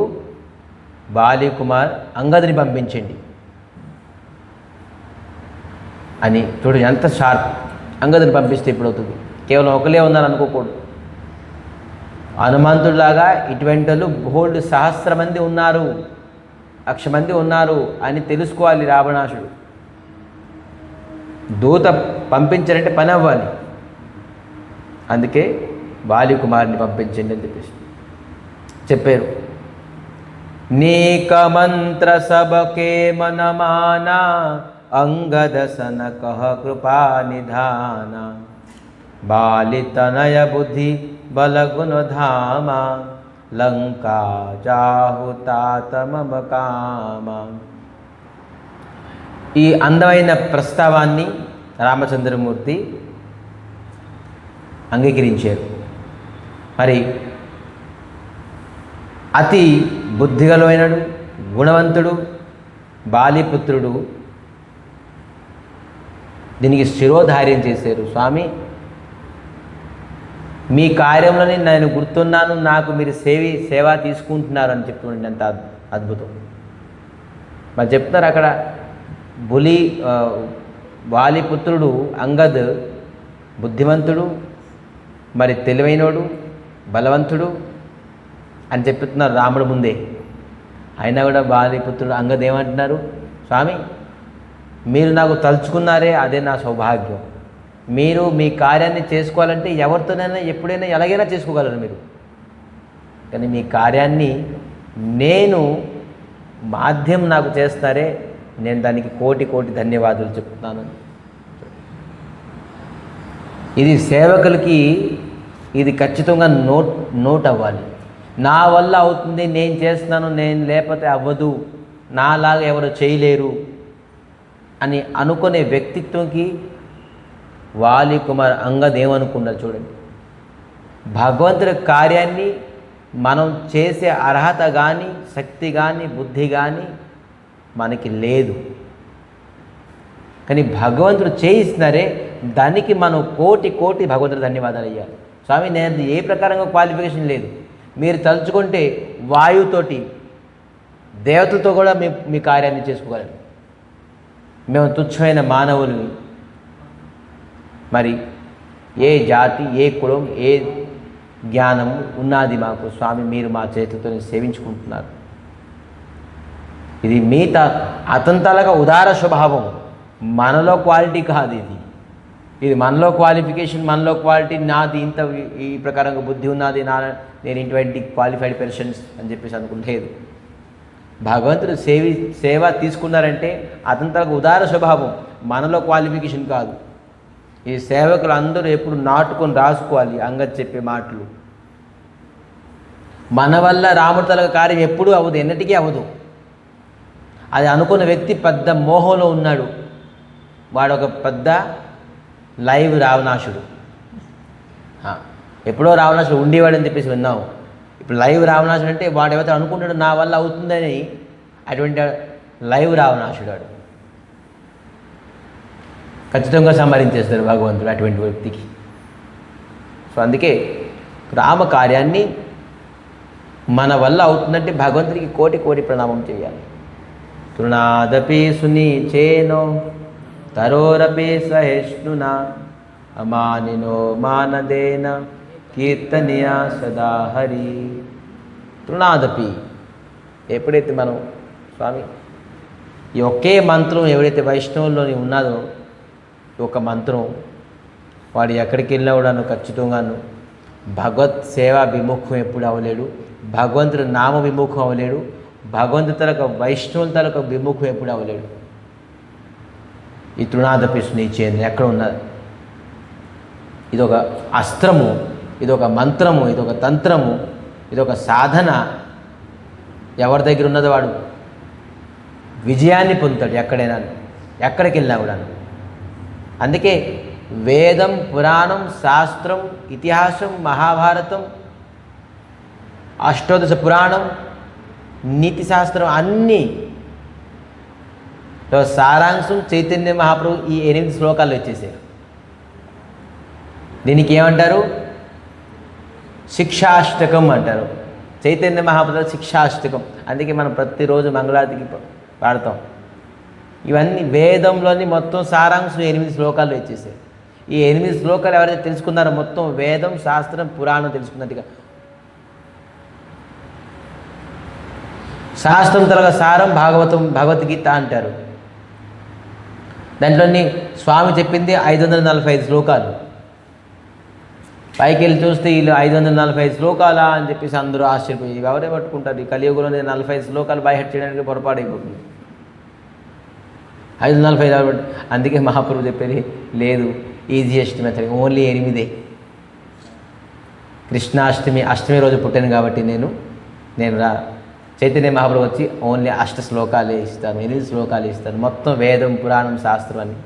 బాలి కుమార్ అంగద్ని పంపించండి అని. చూడు ఎంత షార్ప్. అంగద్ని పంపిస్తే ఇప్పుడు అవుతుంది. కేవలం ఒకలే ఉన్నారు అనుకోకూడదు. హనుమంతుడిలాగా ఇటువంటి వాళ్ళు బోల్డ్ సహస్ర మంది ఉన్నారు, 1,00,000 మంది ఉన్నారు అని తెలుసుకోవాలి రావణాసుడు. దూత పంపించారంటే పని అవ్వాలి. అందుకే బాలి కుమారుని పంపించండి అని చెప్పారు. నీక మంత్ర సబకే మనమానా అంగదసన కహ కృపా నిధాన బాలి తనయ బుద్ధి బలగుణ ధామ లంకా జాహుతాత మమ కామ. ఈ అందమైన ప్రస్తావాన్ని రామచంద్రమూర్తి అంగీకరించారు. మరి అతి బుద్ధిగలమైనడు, గుణవంతుడు, బాలిపుత్రుడు దీనికి శిరోధార్యం చేశారు. స్వామి, మీ కార్యంలోనే నేను గుర్తున్నాను, నాకు మీరు సేవ తీసుకుంటున్నారు అని చెప్తుండే. అంత అద్భుతం. మరి చెప్తున్నారు అక్కడ వాలిపుత్రుడు అంగద్ బుద్ధిమంతుడు, మరి తెలివైనోడు, బలవంతుడు అని చెప్తున్నారు రాముడు ముందే. అయినా కూడా వాలిపుత్రుడు అంగద్ ఏమంటున్నారు? స్వామి, మీరు నాకు తలుచుకున్నారే, అదే నా సౌభాగ్యం. మీరు మీ కార్యాన్ని చేసుకోవాలంటే ఎవరితోనైనా ఎప్పుడైనా ఎలాగైనా చేసుకోగలరు మీరు. కానీ మీ కార్యాన్ని నేను మాధ్యం నాకు చేస్తారే, నేను దానికి కోటి ధన్యవాదాలు చెప్తున్నాను. ఇది సేవకులకి ఇది ఖచ్చితంగా నోట్ అవ్వాలి. నా వల్ల అవుతుంది, నేను చేస్తున్నాను, నేను లేకపోతే అవ్వదు, నాలాగా ఎవరు చేయలేరు అని అనుకునే వ్యక్తిత్వంకి వాలి కుమార్ అంగద్ ఏమనుకున్నారు చూడండి. భగవంతుడి కార్యాన్ని మనం చేసే అర్హత కానీ, శక్తి కానీ, బుద్ధి కానీ మనకి లేదు. కానీ భగవంతుడు చేయిస్తున్నారే, దానికి మనం కోటి భగవంతుడు ధన్యవాదాలు ఇవ్వాలి. స్వామి, నేను ఏ ప్రకారంగా క్వాలిఫికేషన్ లేదు, మీరు తలుచుకుంటే వాయువుతోటి దేవతలతో కూడా మీ కార్యాన్ని చేసుకోగలరు. మేము తుచ్చమైన మానవుల్ని, మరి ఏ జాతి, ఏ కులం, ఏ జ్ఞానము ఉన్నది మాకు. స్వామి, మీరు మా చేతులతో సేవించుకుంటున్నారు. ఇది అతని తాలూకా ఉదార స్వభావం, మనలో క్వాలిటీ కాదు. ఇది మనలో క్వాలిఫికేషన్, మనలో క్వాలిటీ, నాది ఇంత ఈ ప్రకారంగా బుద్ధి ఉన్నది, నేను ఇటువంటి క్వాలిఫైడ్ పర్సన్స్ అని చెప్పేసి అనుకుంటలేదు. భగవంతుడు సేవ తీసుకున్నారంటే అతని తాలూకా ఉదార స్వభావం, మనలో క్వాలిఫికేషన్ కాదు. ఈ సేవకులు అందరూ ఎప్పుడు నాటుకొని రాసుకోవాలి అంగద్ చెప్పే మాటలు. మన వల్ల రాముడి తాలూకా కార్యం ఎప్పుడూ అవ్వదు, ఎన్నటికీ అవ్వదు. అది అనుకున్న వ్యక్తి పెద్ద మోహంలో ఉన్నాడు. వాడు ఒక పెద్ద లైవ్ రావణాసుడు. ఎప్పుడో రావణాసుడు ఉండేవాడని చెప్పేసి విన్నాము. ఇప్పుడు లైవ్ రావణాసుడు అంటే వాడు ఎవరైతే అనుకుంటాడు నా వల్ల అవుతుందని, అటువంటి లైవ్ రావణాసుడు వాడు. ఖచ్చితంగా సంహరించేస్తారు భగవంతుడు అటువంటి వ్యక్తికి. సో అందుకే రామ కార్యాన్ని మన వల్ల అవుతుందంటే భగవంతుడికి కోటి కోటి ప్రణామం చేయాలి. తృణాదపి సునీచేనో తరోరపి సహిష్ణునా అమానినో మానదేన కీర్తనీయ సదా హరి. తృణాదపి, ఎప్పుడైతే మనం స్వామి ఈ ఒకే మంత్రం ఎవరైతే వైష్ణవుల్లోని ఉన్నదో, ఒక మంత్రం వాడు ఎక్కడికి వెళ్ళినా కూడాను ఖచ్చితంగాను భగవత్ సేవా విముఖం ఎప్పుడు అవ్వలేడు, భగవంతుడు నామ విముఖం అవ్వలేడు, భగవంతుడి తలకు వైష్ణవుల తలకు విముఖం ఎప్పుడు అవ్వలేడు. ఈ తృణాదపి సునీచేన ఎక్కడ ఉన్నది? ఇదొక అస్త్రము, ఇదొక మంత్రము, ఇదొక తంత్రము, ఇదొక సాధన. ఎవరి దగ్గర ఉన్నదో వాడు విజయాన్ని పొందుతాడు ఎక్కడైనా, ఎక్కడికి వెళ్ళినా కూడా. అందుకే వేదం, పురాణం, శాస్త్రం, ఇతిహాసం, మహాభారతం, అష్టోదశ పురాణం, నీతి శాస్త్రం అన్నీ సారాంశం చైతన్య మహాప్రభు ఈ 8 శ్లోకాల్లో వచ్చేసారు. దీనికి ఏమంటారు? శిక్షాష్టకం అంటారు. చైతన్య మహాప్రభు శిక్షాష్టకం. అందుకే మనం ప్రతిరోజు మంగళారతికి పాడతాం. ఇవన్నీ వేదంలోని మొత్తం సారాంశం 8 శ్లోకాల్లో వచ్చేసాయి. ఈ 8 శ్లోకాలు ఎవరైతే తెలుసుకున్నారో మొత్తం వేదం, శాస్త్రం, పురాణం తెలుసుకున్నట్టుగా. శాస్త్రం తరగ సారం భాగవతం, భగవద్గీత అంటారు. దాంట్లోని స్వామి చెప్పింది 545 శ్లోకాలు. పైకి వెళ్ళి చూస్తే వీళ్ళు 545 శ్లోకాలా అని చెప్పేసి అందరూ ఆశ్చర్యపోయి ఎవరే పట్టుకుంటారు. ఈ కలియుగంలో 45 శ్లోకాలు బైహెట్ చేయడానికి పొరపాటు అయిపోతుంది. 545. అందుకే మహాప్రభు చెప్పేది లేదు, ఈజియెస్ట్ మెథడ్ ఓన్లీ 8. కృష్ణాష్టమి అష్టమి రోజు పుట్టాను కాబట్టి నేను చైతన్య మహాప్రభు వచ్చి ఓన్లీ 8 శ్లోకాలే ఇస్తాను, 8 శ్లోకాలు ఇస్తాను. మొత్తం వేదం, పురాణం, శాస్త్రం అని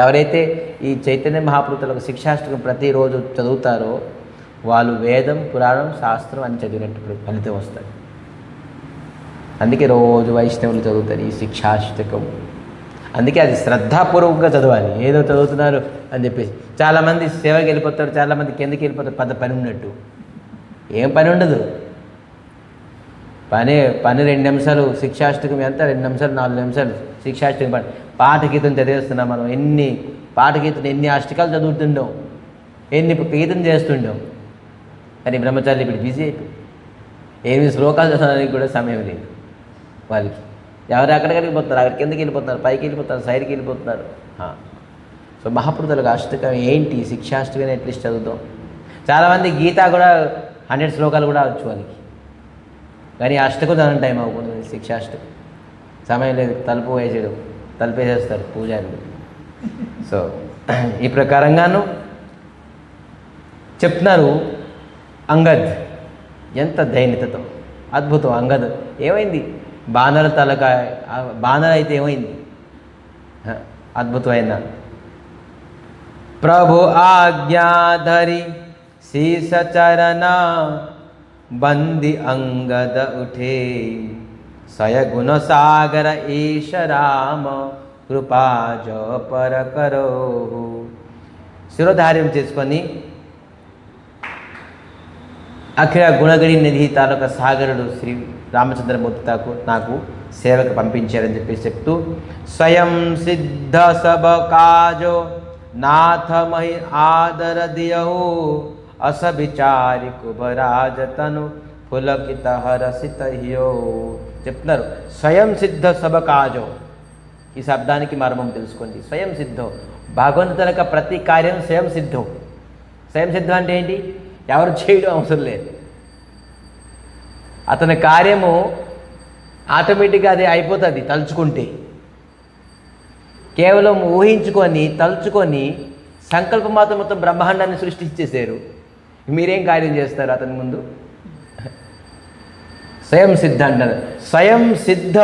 ఎవరైతే ఈ చైతన్య మహాప్రభులకు శిక్షాష్టకం ప్రతిరోజు చదువుతారో వాళ్ళు వేదం, పురాణం, శాస్త్రం అని చదివినట్టు ఫలితం వస్తుంది. అందుకే రోజు వైష్ణవులు చదువుతారు ఈ శిక్షాష్టకం. అందుకే అది శ్రద్ధాపూర్వకంగా చదవాలి. ఏదో చదువుతున్నారు అని చెప్పేసి చాలామంది సేవకి వెళ్ళిపోతారు, చాలామంది కిందకి వెళ్ళిపోతారు పెద్ద పని ఉన్నట్టు. ఏం పని ఉండదు. పని 2 నిమిషాలు శిక్షాష్టకం, ఎంత 2 నిమిషాలు 4 నిమిషాలు శిక్షాష్టకం పని. పాఠగీతం చదివేస్తున్నాం మనం. పాఠగీతం ఎన్ని అష్టకాలు చదువుతుంటాం, ఎన్ని గీతం చేస్తుంటాం. కానీ బ్రహ్మచారి ఇప్పుడు బిజీ అయిపోయి 8 శ్లోకాలు చదవడానికి కూడా సమయం లేదు వాళ్ళకి. ఎవరు అక్కడికి పోతున్నారు, అక్కడికి కిందకి వెళ్ళిపోతున్నారు, పైకి వెళ్ళిపోతున్నారు, సైడ్కి వెళ్ళిపోతున్నారు. సో మహాప్రభులకు అష్టకం ఏంటి? శిక్షాష్టకం అట్లీస్ట్ చదువుతాం. చాలామంది గీత కూడా 100 శ్లోకాలు కూడా వచ్చు వాళ్ళకి. కానీ అష్టకం చదవడం టైం అవ్వకూడదు. శిక్షాష్టకం సమయం లేదు, తలుపేసేస్తారు పూజారులు. సో ఈ ప్రకారంగాను చెప్తున్నారు. అంగద్ ఎంత దైన్యతతో, అద్భుతం. అంగద్ ఏమైంది? బాణాల బాణాలు అయితే ఏమైంది? అద్భుతమైన ప్రభు ఆజ్ఞాధరి శీర్ష చరణ బంది అంగద ఉఠే సయగుణ సాగర ఈశ రామ కృపా జో పర కరో. శిరోధార్యం చేసుకొని అఖిల గుణగడి నిధి తాలూకా సాగరుడు శ్రీ రామచంద్రమూర్తి నాకు సేవకు పంపించారని చెప్పేసి చెప్తూ స్వయం సిద్ధ సబ కాజో నాథమహి ఆదర దియహు అస విచారి కుబరాజతను పులకిత హరసిత హ్యో చెప్తున్నారు. స్వయం సిద్ధ సబ కాజో. ఈ శబ్దానికి మర్మం తెలుసుకోండి. స్వయం సిద్ధో, భగవంతుని యొక్క ప్రతి కార్యం స్వయం సిద్ధం. స్వయం సిద్ధం అంటే ఏంటి? ఎవరు చేయడం అవసరం లేదు. అతని కార్యము ఆటోమేటిక్గా అది అయిపోతుంది. తలుచుకుంటే కేవలం ఊహించుకొని తలుచుకొని సంకల్పం మాత్రం మొత్తం బ్రహ్మాండాన్ని సృష్టించేశారు. మీరేం కార్యం చేస్తారు అతని ముందు? స్వయం సిద్ధ అంటారు. స్వయం సిద్ధ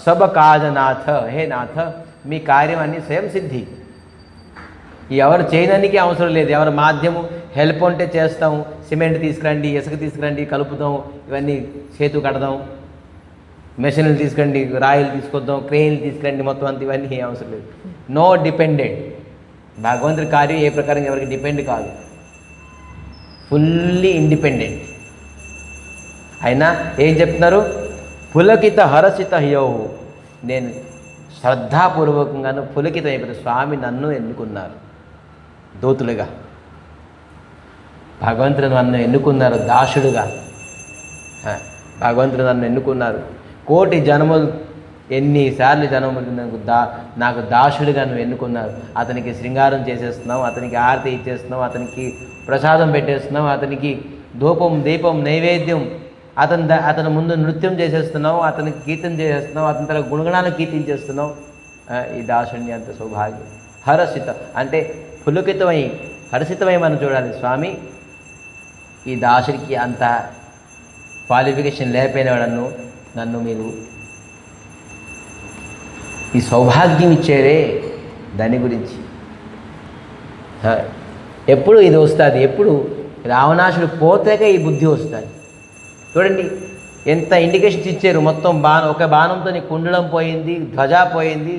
సబ కాజనాథ. హే నాథ, మీ కార్యం అన్నీ స్వయం సిద్ధి. ఎవరు చేయడానికి అవసరం లేదు. ఎవరు మాధ్యము హెల్ప్ ఉంటే చేస్తాం. సిమెంట్ తీసుకురండి, ఇసుక తీసుకురండి, కలుపుతాం, ఇవన్నీ సేతు కడదాం, మెషిన్లు తీసుకురండి, రాయిలు తీసుకొద్దాం, క్రెయిన్లు తీసుకురండి, మొత్తం అంత ఇవన్నీ అవసరం లేదు. No dependent. భగవంతుడి కార్యం ఏ ప్రకారం ఎవరికి డిపెండ్ కాదు. Fully independent. అయినా ఏం చెప్తున్నారు? పులకిత హరసిత హ్యోహు. నేను శ్రద్ధాపూర్వకంగాను పులకితం అయిపోతే స్వామి నన్ను ఎన్నుకున్నారు దూతులుగా. భగవంతుడు నన్ను ఎన్నుకున్నారు దాసుడుగా. భగవంతుడు నన్ను ఎన్నుకున్నారు. కోటి జన్మలు, ఎన్నిసార్లు జన్మలు నాకు దాసుడిగా నువ్వు ఎన్నుకున్నారు. అతనికి శృంగారం చేసేస్తున్నావు, అతనికి ఆరతి ఇచ్చేస్తున్నావు, అతనికి ప్రసాదం పెట్టేస్తున్నావు, అతనికి ధూపం దీపం నైవేద్యం, అతని ముందు నృత్యం చేసేస్తున్నావు, అతనికి కీర్తన చేసేస్తున్నావు, అతని తన గుణగణాలను కీర్తించేస్తున్నావు. ఈ దాసుడిని అంత సౌభాగ్యం. హరసిత అంటే పులకితమై హర్షితమై మనం చూడాలి. స్వామి, ఈ దాసుడికి అంత క్వాలిఫికేషన్ లేకపోయినవాడను నన్ను మీరు ఈ సౌభాగ్యం ఇచ్చారే, దాని గురించి. ఎప్పుడు ఇది వస్తుంది? ఎప్పుడు రావణాసుడు పోతేగా ఈ బుద్ధి వస్తుంది. చూడండి ఎంత ఇండికేషన్స్ ఇచ్చారు. మొత్తం ఒక బాణంతో కుండలం పోయింది, ధ్వజ పోయింది,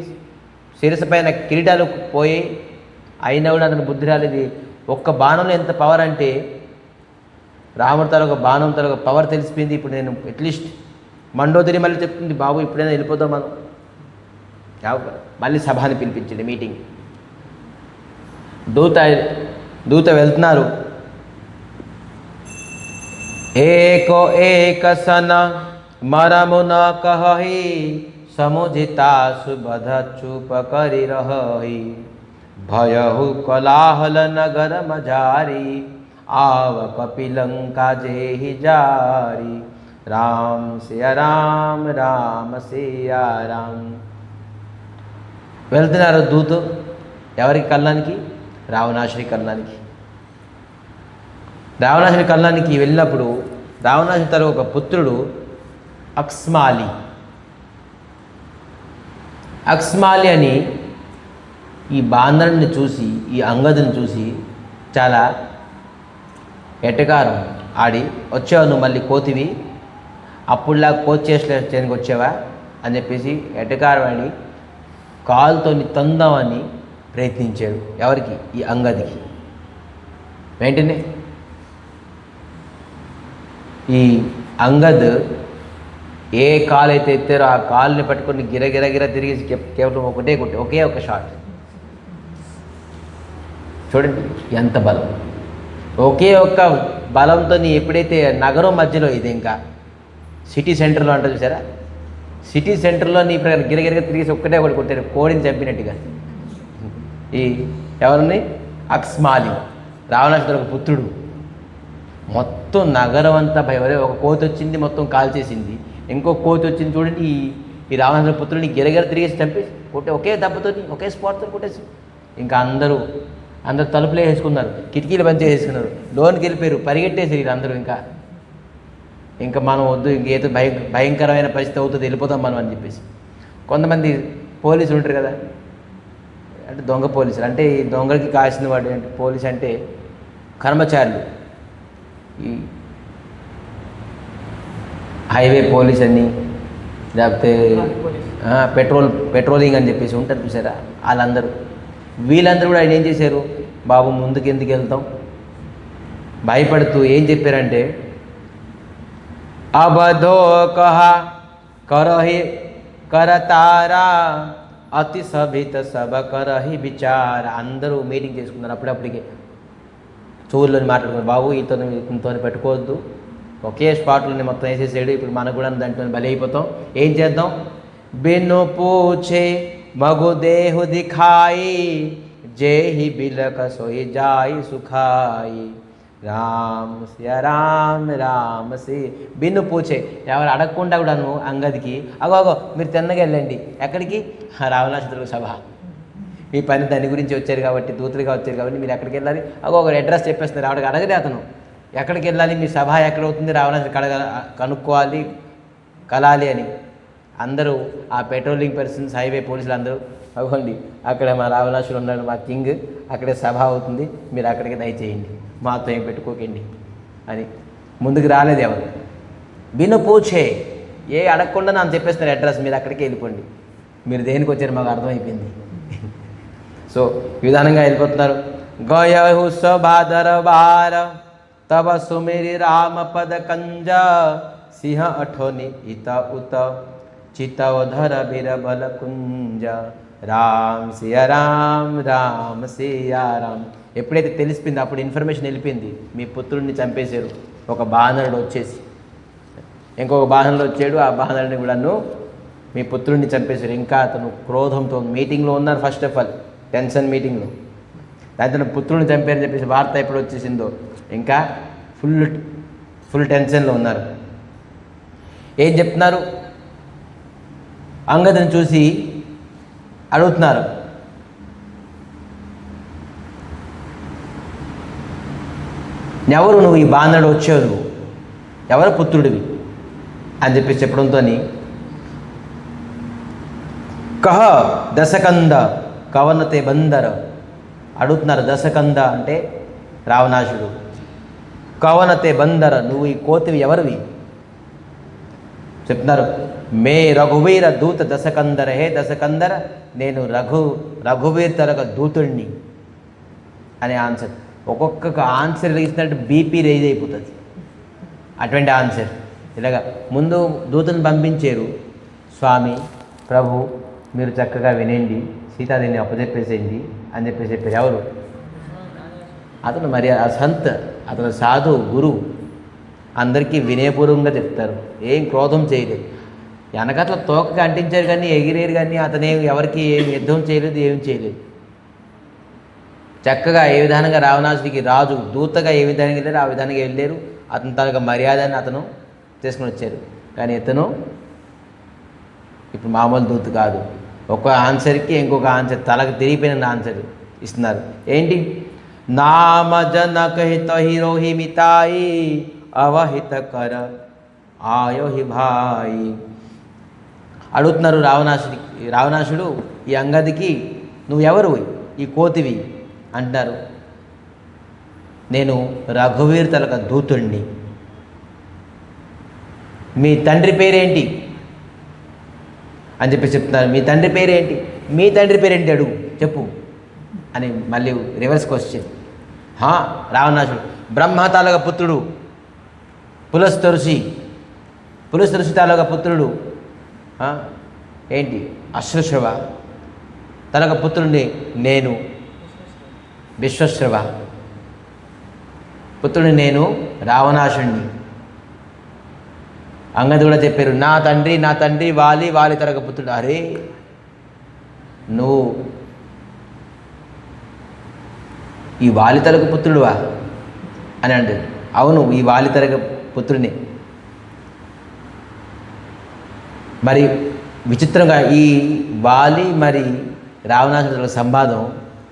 శిరస్సు పైన కిరీటాలు పోయి, అయినా కూడా అతను బుద్ధి రాలేదు. ఒక్క బాణంలో ఎంత పవర్ అంటే రాముడి తల బాణం తల పవర్ తెలిసిపోయింది. ఇప్పుడు నేను అట్లీస్ట్ మండోదరి మళ్ళీ చెప్తుంది, బాబు ఇప్పుడైనా వెళ్ళిపోతాం మనం. మళ్ళీ సభని పిలిపించింది మీటింగ్. దూత వెళ్తున్నారు. ఏకో ఏక సన మరమున కహి సముజితా సుబధ చూప కరి రహి భయహు కలాహల నగర మజారి ఆవ కపిలంకా జేహి జారి రామ్ సియ రామ్ రామ సియ రామ్. వెళ్తున్నారు దూత. ఎవరికి కళ్ళానికి? రావణాసుడి కళ్ళానికి. రావణాసుడి కళ్ళానికి వెళ్ళినప్పుడు రావణాసుడి తన ఒక పుత్రుడు అక్స్మాలి అని ఈ బాంధవుని చూసి, ఈ అంగదుని చూసి చాలా ఎటకారం ఆడి, వచ్చావు నువ్వు మళ్ళీ కోతివి, అప్పుడులా కోతి చేయడానికి వచ్చావా అని చెప్పేసి ఎటకారం ఆడి కాలుతోని తందామని ప్రయత్నించాడు. ఎవరికి? ఈ అంగదికి. వెంటనే ఈ అంగద్ ఏ కాలు అయితే ఎత్తారో ఆ కాలుని పట్టుకొని గిరగిరగిర తిరిగేసి కేవలం ఒకే ఒక షాట్. చూడండి ఎంత బలం. ఒకే ఒక్క బలంతో ఎప్పుడైతే నగరం మధ్యలో, ఇది ఇంకా సిటీ సెంటర్లో అంటారు చూసారా, సిటీ సెంటర్లో నీ ప్రకారం గిరగిరగా తిరిగేసి ఒకటే ఒకటి కొట్టారు, కోడిని చంపినట్టుగా. ఈ ఎవరిని? అక్స్మాలి, రావణాసుడు ఒక పుత్రుడు. మొత్తం నగరం అంతా భయపడే. ఒక కోతి వచ్చింది, మొత్తం కాల్చేసింది. ఇంకో కోతి వచ్చింది చూడండి, ఈ రావణాసుడు పుత్రుడిని గిరగిర తిరిగేసి చంపేసి ఒకే దెబ్బతో ఒకే స్పాట్తో కొట్టేసి ఇంకా అందరూ తలుపులే వేసుకున్నారు, కిటికీలు బంద్ చేసేసుకున్నారు, లోన్కి వెళ్ళిపోయారు, పరిగెట్టేసారు వీళ్ళందరూ. ఇంకా మనం వద్దు, ఇంకేదో భయంకరమైన పరిస్థితి అవుతుంది, వెళ్ళిపోతాం మనం అని చెప్పేసి. కొంతమంది పోలీసులు ఉంటారు కదా, అంటే దొంగ పోలీసులు, అంటే ఈ దొంగలకి కాసిన వాడు అంటే పోలీస్ అంటే కర్మచారులు. ఈ హైవే పోలీస్ అని, లేకపోతే పెట్రోలింగ్ అని చెప్పేసి ఉంటారు చూసారా, వీళ్ళందరూ కూడా ఆయన ఏం చేశారు? బాబు ముందుకు ఎందుకు వెళ్తాం భయపడుతూ ఏం చెప్పారంటే, అబధో కహా కరహి కరతారా అతి సభిత సభ కరహి విచార. అందరూ మీటింగ్ చేసుకున్నారు. అప్పుడప్పటికే చెవుల్లోని మాట్లాడుకున్నారు, బాబు ఈతోని పెట్టుకోవద్దు, ఒకే స్పాట్లోనే మొత్తం వేసేసాడు. ఇప్పుడు మనకు కూడా దాంట్లో బలి అయిపోతాం. ఏం చేద్దాం? బిను పూछे మగు దేహు దిఖాయి, జేహి బిలక సోయి జాయి సుఖాయి, రామ్ సియా రామ్ రామ్ సి. బిన్ను పూచే, ఎవరు అడగకుండా కూడా నువ్వు అంగదికి, అగో మీరు తిన్నగా వెళ్ళండి. ఎక్కడికి? రావణాసురుడు సభ. మీ పని దాని గురించి వచ్చారు కాబట్టి, దూతలుగా వచ్చారు కాబట్టి మీరు ఎక్కడికి వెళ్ళాలి? ఒక అడ్రస్ చెప్పేస్తున్నారు. ఆవిడకి అడగలే అతను ఎక్కడికి వెళ్ళాలి, మీ సభ ఎక్కడవుతుంది, రావణాసురుడు కనుక్కోవాలి, కలాలి అని. అందరూ ఆ పెట్రోలింగ్ పర్సన్స్, హైవే పోలీసులు అందరూ, అవ్వండి అక్కడ మా రావణాసురుడు ఉన్నాడు, మా కింగ్, అక్కడే సభ అవుతుంది, మీరు అక్కడికి దయచేయండి, మాతో ఏం పెట్టుకోకండి అని. ముందుకు రాలేదు ఎవరు. బిను పూచే, ఏ అడగకుండా నాకు చెప్పేస్తున్నారు అడ్రస్, మీరు అక్కడికి వెళ్ళిపోండి, మీరు దేనికి వచ్చారు మాకు అర్థమైపోయింది. సో ఈ విధానంగా వెళ్ళిపోతున్నారు. గయహు సభాదర బార తవ సుమిరి రామ పద కంజ, సింహ అఠోని ఇత ఉత చితవధర బిరబల కుంజ, రామ్ సియా రామ్ రామ్ సియా రామ్. ఎప్పుడైతే తెలిసిపోయింది, అప్పుడు ఇన్ఫర్మేషన్ వెళ్ళిపోయింది, మీ పుత్రుడిని చంపేశారు. ఒక బాణరుడు వచ్చేసి ఇంకొక బాణరుడు వచ్చాడు, ఆ బాణరుడిని కూడాను మీ పుత్రుడిని చంపేశారు. ఇంకా అతను క్రోధంతో మీటింగ్లో ఉన్నారు. ఫస్ట్ ఆఫ్ ఆల్ టెన్షన్ మీటింగ్లో, దాంతో పుత్రుడిని చంపారని చెప్పేసి వార్త ఎప్పుడు వచ్చేసిందో ఇంకా ఫుల్ టెన్షన్లో ఉన్నారు. ఏం చెప్తున్నారు? అంగదుని చూసి అడుగుతున్నారు, ఎవరు నువ్వు, ఈ బాణరుడు వచ్చావు నువ్వు ఎవరు, పుత్రుడివి అని చెప్పి చెప్పడంతో, కహ దశకంద కవనతే బందర అడుగుతున్నారు. దశకంద అంటే రావణాసుడు, కవనతే బందర నువ్వు ఈ కోతివి ఎవరివి చెప్తున్నారు. మే రఘువీర దూత దశకందర, హే దశకందర నేను రఘువీర్ తరగ దూతుడిని అనే ఆన్సర్. ఒక్కొక్క ఆన్సర్ ఇచ్చినట్టు బీపీ రైజ్ అయిపోతుంది అటువంటి ఆన్సర్. ఇలాగా ముందు దూతను పంపించారు, స్వామి ప్రభు మీరు చక్కగా వినండి, సీతాదేవిని అప్పచెప్పేసేయండి అని చెప్పేసి చెప్పారు. ఎవరు? అతను మరి ఆ సంత్, అతను సాధు గురువు, అందరికీ వినయపూర్వకంగా చెప్తారు, ఏం క్రోధం చేయలేదు. వెనకట్ల తోకకి అంటించారు కానీ ఎగిరేరు, కానీ అతనే ఎవరికి ఏం యుద్ధం చేయలేదు, ఏం చేయలేదు. చక్కగా ఏ విధానంగా రావణాసుడికి రాజు దూతగా ఏ విధంగా వెళ్ళారు ఆ విధానంగా వెళ్ళారు. అతను తనకు మర్యాదని అతను తీసుకుని వచ్చారు. కానీ ఇతను ఇప్పుడు మామూలు దూత కాదు. ఒక ఆన్సర్కి ఇంకొక ఆన్సర్, తలకు తిరిగిపోయిన ఆన్సర్ ఇస్తున్నారు. ఏంటి? నామజనక హిత హిరోహి మితాయి అవహిత కర ఆయోహి భాయి అడుగుతున్నారు రావణాసుడు ఈ అంగదికి, నువ్వు ఎవరు, ఈ కోతివి అంటున్నారు. నేను రఘువీర్ తలక దూతుణ్ణి. మీ తండ్రి పేరేంటి అని చెప్పి చెప్తున్నారు. మీ తండ్రి పేరేంటి, మీ తండ్రి పేరేంటి అడుగు చెప్పు అని మళ్ళీ రివర్స్ క్వశ్చన్. రావణాసుడు బ్రహ్మ తాలూకా పుత్రుడు పులస్తరుషి తాలూకా పుత్రుడు ఏంటి అశ్వశ్రవ తలక పుత్రుడిని నేను, విశ్వశ్రవ పుత్రుడిని నేను రావణాసుడిని. అంగది కూడా చెప్పారు, నా తండ్రి వాలి తరగ పుత్రుడు. అరే నువ్వు ఈ వాలి తరగ పుత్రుడువా అని అంటారు. అవును, ఈ వాలి తరగ పుత్రుడిని. మరి విచిత్రంగా ఈ వాలి మరి రావణాసురుల సంవాదం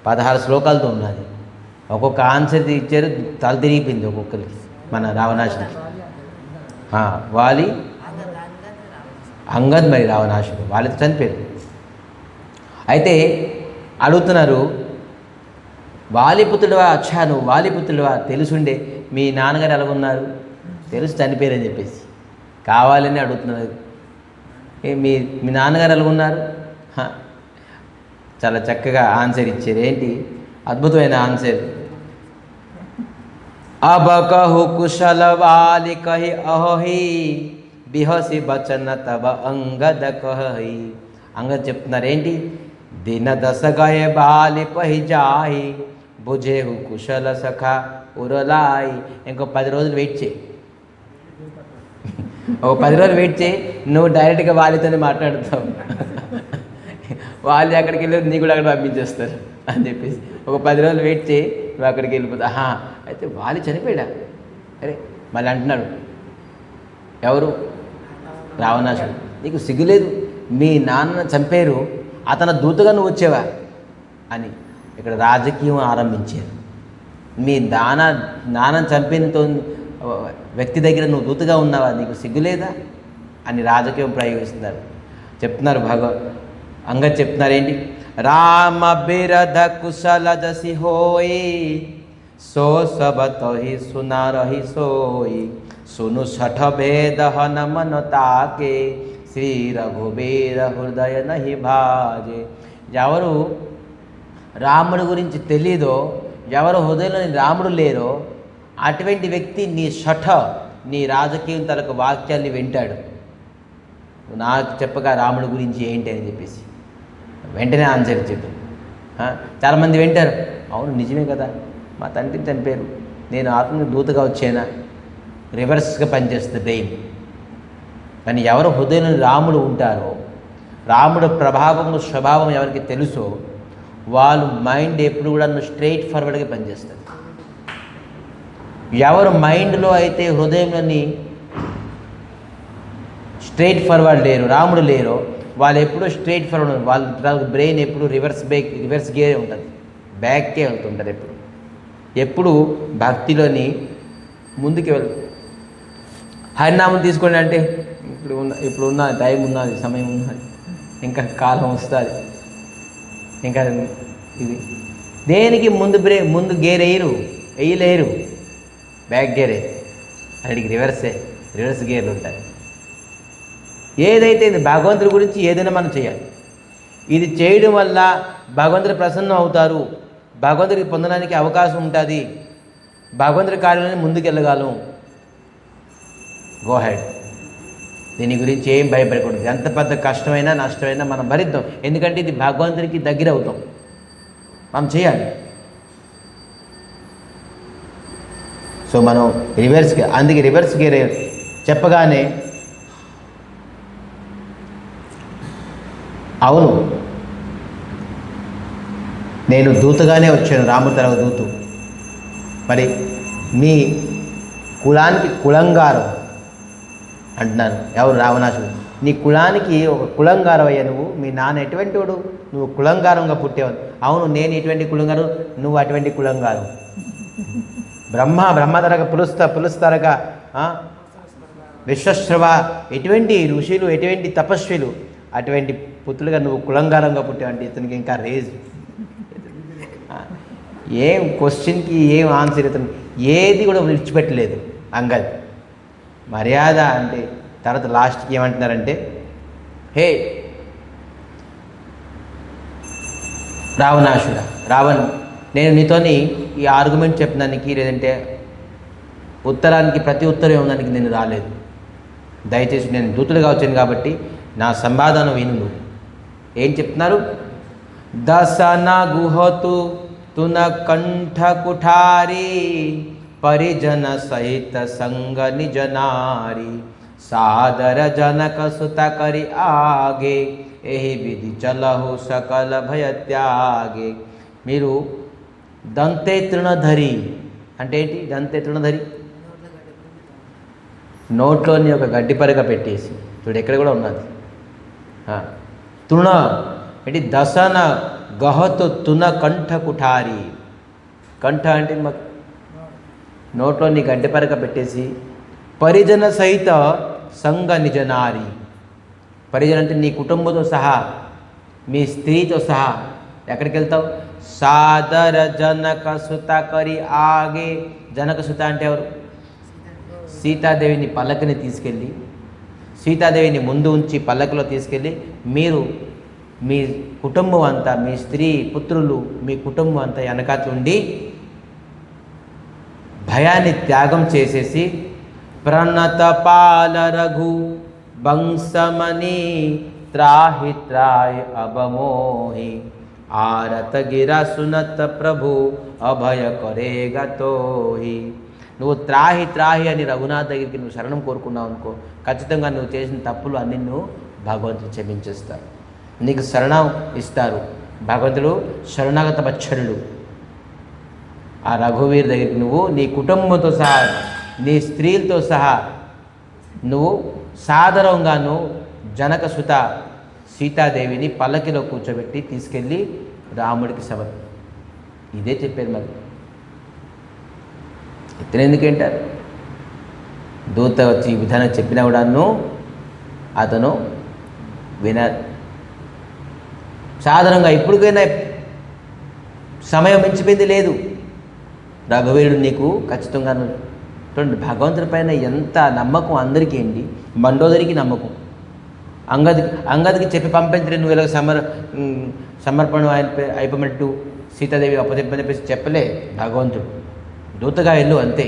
16 శ్లోకాలతో ఉన్నది. ఒక్కొక్క ఆన్సర్ ఇచ్చారు, తల తిరిగిపోయింది ఒక్కొక్కరికి. మన రావణాసుడికి వాలి, అంగద్, మరి రావణాసుడు వాళ్ళతో చనిపోయారు. అయితే అడుగుతున్నారు, వాలిపుత్రుడువా? అచ్చా నువ్వు వాలిపుత్రుడువా? తెలుసుండే మీ నాన్నగారు ఎలాగున్నారు, తెలుసు చనిపోయారని చెప్పేసి కావాలని అడుగుతున్నారు. మీ నాన్నగారు ఎలాగున్నారు? చాలా చక్కగా ఆన్సర్ ఇచ్చారు. ఏంటి అద్భుతమైన ఆన్సర్. అబ కహు కుశల వాలి కహి అహోహి బిహసి బచన తబ అంగద కహి. అంగద్ చెప్తున్నారు ఏంటి, దిన దశ గయ బాలి పహి జాయి బుజేహు కుశల సఖ ఉరలాయి. ఇంకో 10 రోజులు వెయిట్ చేయి, ఒక 10 రోజులు వెయిట్ చేయి, నువ్వు డైరెక్ట్గా వాళ్ళతోనే మాట్లాడుతావు. వాళ్ళు అక్కడికి వెళ్ళి నీ కూడా అక్కడ పంపించేస్తారు అని చెప్పేసి ఒక 10 రోజులు వెయిట్ చేయి, నువ్వు అక్కడికి వెళ్ళిపోతా. అయితే వాళ్ళు చనిపోయాడా? అరే మళ్ళీ అంటున్నాడు, ఎవరు? రావణాసుడు. నీకు సిగ్గులేదు? మీ నాన్న చంపారు, అతను దూతగా నువ్వు వచ్చేవా అని ఇక్కడ రాజకీయం ఆరంభించారు. మీ నాన్న చంపినతో వ్యక్తి దగ్గర నువ్వు దూతగా ఉన్నావా, నీకు సిగ్గులేదా అని రాజకీయం ప్రయోగిస్తున్నారు. చెప్తున్నారు అంగద్ చెప్తున్నారు ఏంటి? రామ బిరధ కుశల జసి హోయి, సో సబ తోహి సునా రహి సోయి, సును సఠ భేద నమన తాకే, శ్రీ రఘుబీర హృదయ నహి భాజే. ఎవరు రాముడి గురించి తెలీదో, ఎవరు హృదయంలో రాముడు లేరో అటువంటి వ్యక్తి నీ నీ రాజకీయం తలకు వాక్యాన్ని వింటాడు. నాకు చెప్పగా రాముడి గురించి ఏంటి అని చెప్పేసి వెంటనే ఆన్సర్ చెప్పు. చాలామంది వింటారు, అవును నిజమే కదా, మా తండ్రిని చంపారు, నేను ఆత్మని దూతగా వచ్చానా, రివర్స్గా పనిచేస్తుంది బ్రెయిన్. కానీ ఎవరు హృదయంలో రాముడు ఉంటారో, రాముడు ప్రభావము స్వభావం ఎవరికి తెలుసో వాళ్ళు మైండ్ ఎప్పుడు కూడా స్ట్రైట్ ఫార్వర్డ్గా పనిచేస్తుంది. ఎవరు మైండ్లో అయితే హృదయంలోని స్ట్రైట్ ఫార్వర్డ్ లేరు, రాముడు లేరో, వాళ్ళు ఎప్పుడూ స్ట్రైట్ ఫార్వర్డ్, వాళ్ళ బ్రెయిన్ ఎప్పుడు రివర్స్ గేరే ఉంటుంది, బ్యాక్కే వెళ్తుంటారు. ఎప్పుడు భక్తిలోని ముందుకు హరినామం తీసుకోండి అంటే ఇప్పుడున్న టైం ఉన్నది, సమయం ఉన్నది, ఇంకా కాలం వస్తుంది, ఇంకా ఇది దేనికి ముందు గేర్ వేయలేరు, బ్యాక్ గేరే, అక్కడికి రివర్స్ గేర్లు ఉంటాయి. ఏదైతే భగవంతుడి గురించి ఏదైనా మనం చేయాలి. ఇది చేయడం వల్ల భగవంతుడు ప్రసన్నం అవుతారు, భగవంతుడికి పొందడానికి అవకాశం ఉంటుంది, భగవంతుడి కార్యాలను ముందుకు వెళ్ళగలం. Go head. దీని గురించి ఏం భయపడకూడదు. ఎంత పెద్ద కష్టమైనా నష్టమైనా మనం భరిద్దాం, ఎందుకంటే ఇది భగవంతుడికి దగ్గర అవుతాం, మనం చేయాలి. సో మనం అందుకే రివర్స్ గేర్ చెప్పగానే అవును నేను దూతగానే వచ్చాను, రాముడు తరగ దూతు. మరి మీ కులానికి కులంగారం అంటున్నాను, ఎవరు? రావణాసుడు. నీ కులానికి ఒక కులంగారం అయ్యా నువ్వు. మీ నాన్న ఎటువంటి వాడు? నువ్వు కులంగారంగా పుట్టేవాడు. అవును నేను ఎటువంటి కులంగారు, నువ్వు అటువంటి కులంగారు. బ్రహ్మ తరగ పులుస్తరగా విశ్వశ్రవ ఎటువంటి ఋషులు, ఎటువంటి తపస్విలు, అటువంటి పుత్రులుగా నువ్వు కులంగారంగా పుట్టావంటే ఇతనికి ఇంకా రేజ్. ఏం క్వశ్చన్కి ఏం ఆన్సర్, ఇతను ఏది కూడా విడిచిపెట్టలేదు అంగద్. మర్యాద అంటే తర్వాత లాస్ట్కి ఏమంటున్నారంటే, హే రావణ్, నేను నీతోని ఈ ఆర్గ్యుమెంట్ చెప్పడానికి లేదంటే ప్రతి ఉత్తరం ఇవ్వడానికి నేను రాలేదు. దయచేసి నేను దూతులుగా వచ్చాను కాబట్టి నా సంవాదన విను. నువ్వు ఏం చెప్తున్నారు? దశన గుహతు తున కంఠ కుఠారి, పరిజన సహిత సంగ నిజ నారి, సాదర జనక సుత కరి ఆగే, ఎహి విధి చలహు సకల భయ త్యాగే. మీరు దంతే తృణధరి అంటే ఏంటి? దంతే తృణధరి నోట్లోని ఒక గడ్డి పరక పెట్టేసి, చూడు ఎక్కడ కూడా ఉన్నది. తృణ అంటే దశన గహతు తున కంఠ కుఠారి. కంఠ అంటే మాకు నోట్లోని గడ్డి పరక పెట్టేసి, పరిజన సహిత సంగ నిజనారి. పరిజన అంటే నీ కుటుంబంతో సహా, మీ స్త్రీతో సహా ఎక్కడికి వెళ్తావు? సాదర జనక సుత కరి ఆగే. జనక సుత అంటే ఎవరు? సీతాదేవిని పల్లకిని తీసుకెళ్ళి, సీతాదేవిని ముందు ఉంచి పల్లకిలో తీసుకెళ్ళి, మీరు మీ కుటుంబం అంతా, మీ స్త్రీ పుత్రులు, మీ కుటుంబం అంతా వెనకాతుండి భయాన్ని త్యాగం చేసేసి, ప్రణత పాల రఘు బంసమని త్రాహి త్రాయ్ అబమోహి, ఆరత గిర సునత ప్రభు అభయ కరేగ తోహి. నువ్వు త్రాహి త్రాహి అని రఘునాథ్ దగ్గరికి నువ్వు శరణం కోరుకున్నావు అనుకో, ఖచ్చితంగా నువ్వు చేసిన తప్పులు అన్ని నువ్వు భగవంతుడు క్షమించేస్తారు, నీకు శరణం ఇస్తారు. భగవంతుడు శరణాగత వత్సలుడు. ఆ రఘువీర్ దగ్గరికి నువ్వు నీ కుటుంబంతో సహా, నీ స్త్రీలతో సహా నువ్వు సాదరంగాను జనక సుత సీతాదేవిని పల్లకిలో కూర్చోబెట్టి తీసుకెళ్ళి రాముడికి ఇదే చెప్పారు. మరి ఇతను ఎందుకేంటారు? దూత వచ్చి ఈ విధానం చెప్పినా కూడాను అతను సాధారణంగా ఇప్పటికైనా సమయం మించిపోయింది లేదు. రఘువీరుడు నీకు ఖచ్చితంగా చూడండి, భగవంతుడి పైన ఎంత నమ్మకం అందరికీ ఏంటి. మండోదరికి నమ్మకం, అంగదికి చెప్పి పంపించలే, నువ్వు ఇలా సమర్పణ అయిపోయినట్టు సీతాదేవి అప్పచెప్పని చెప్పేసి చెప్పలే భగవంతుడు. దూతగా వెళ్ళు అంతే,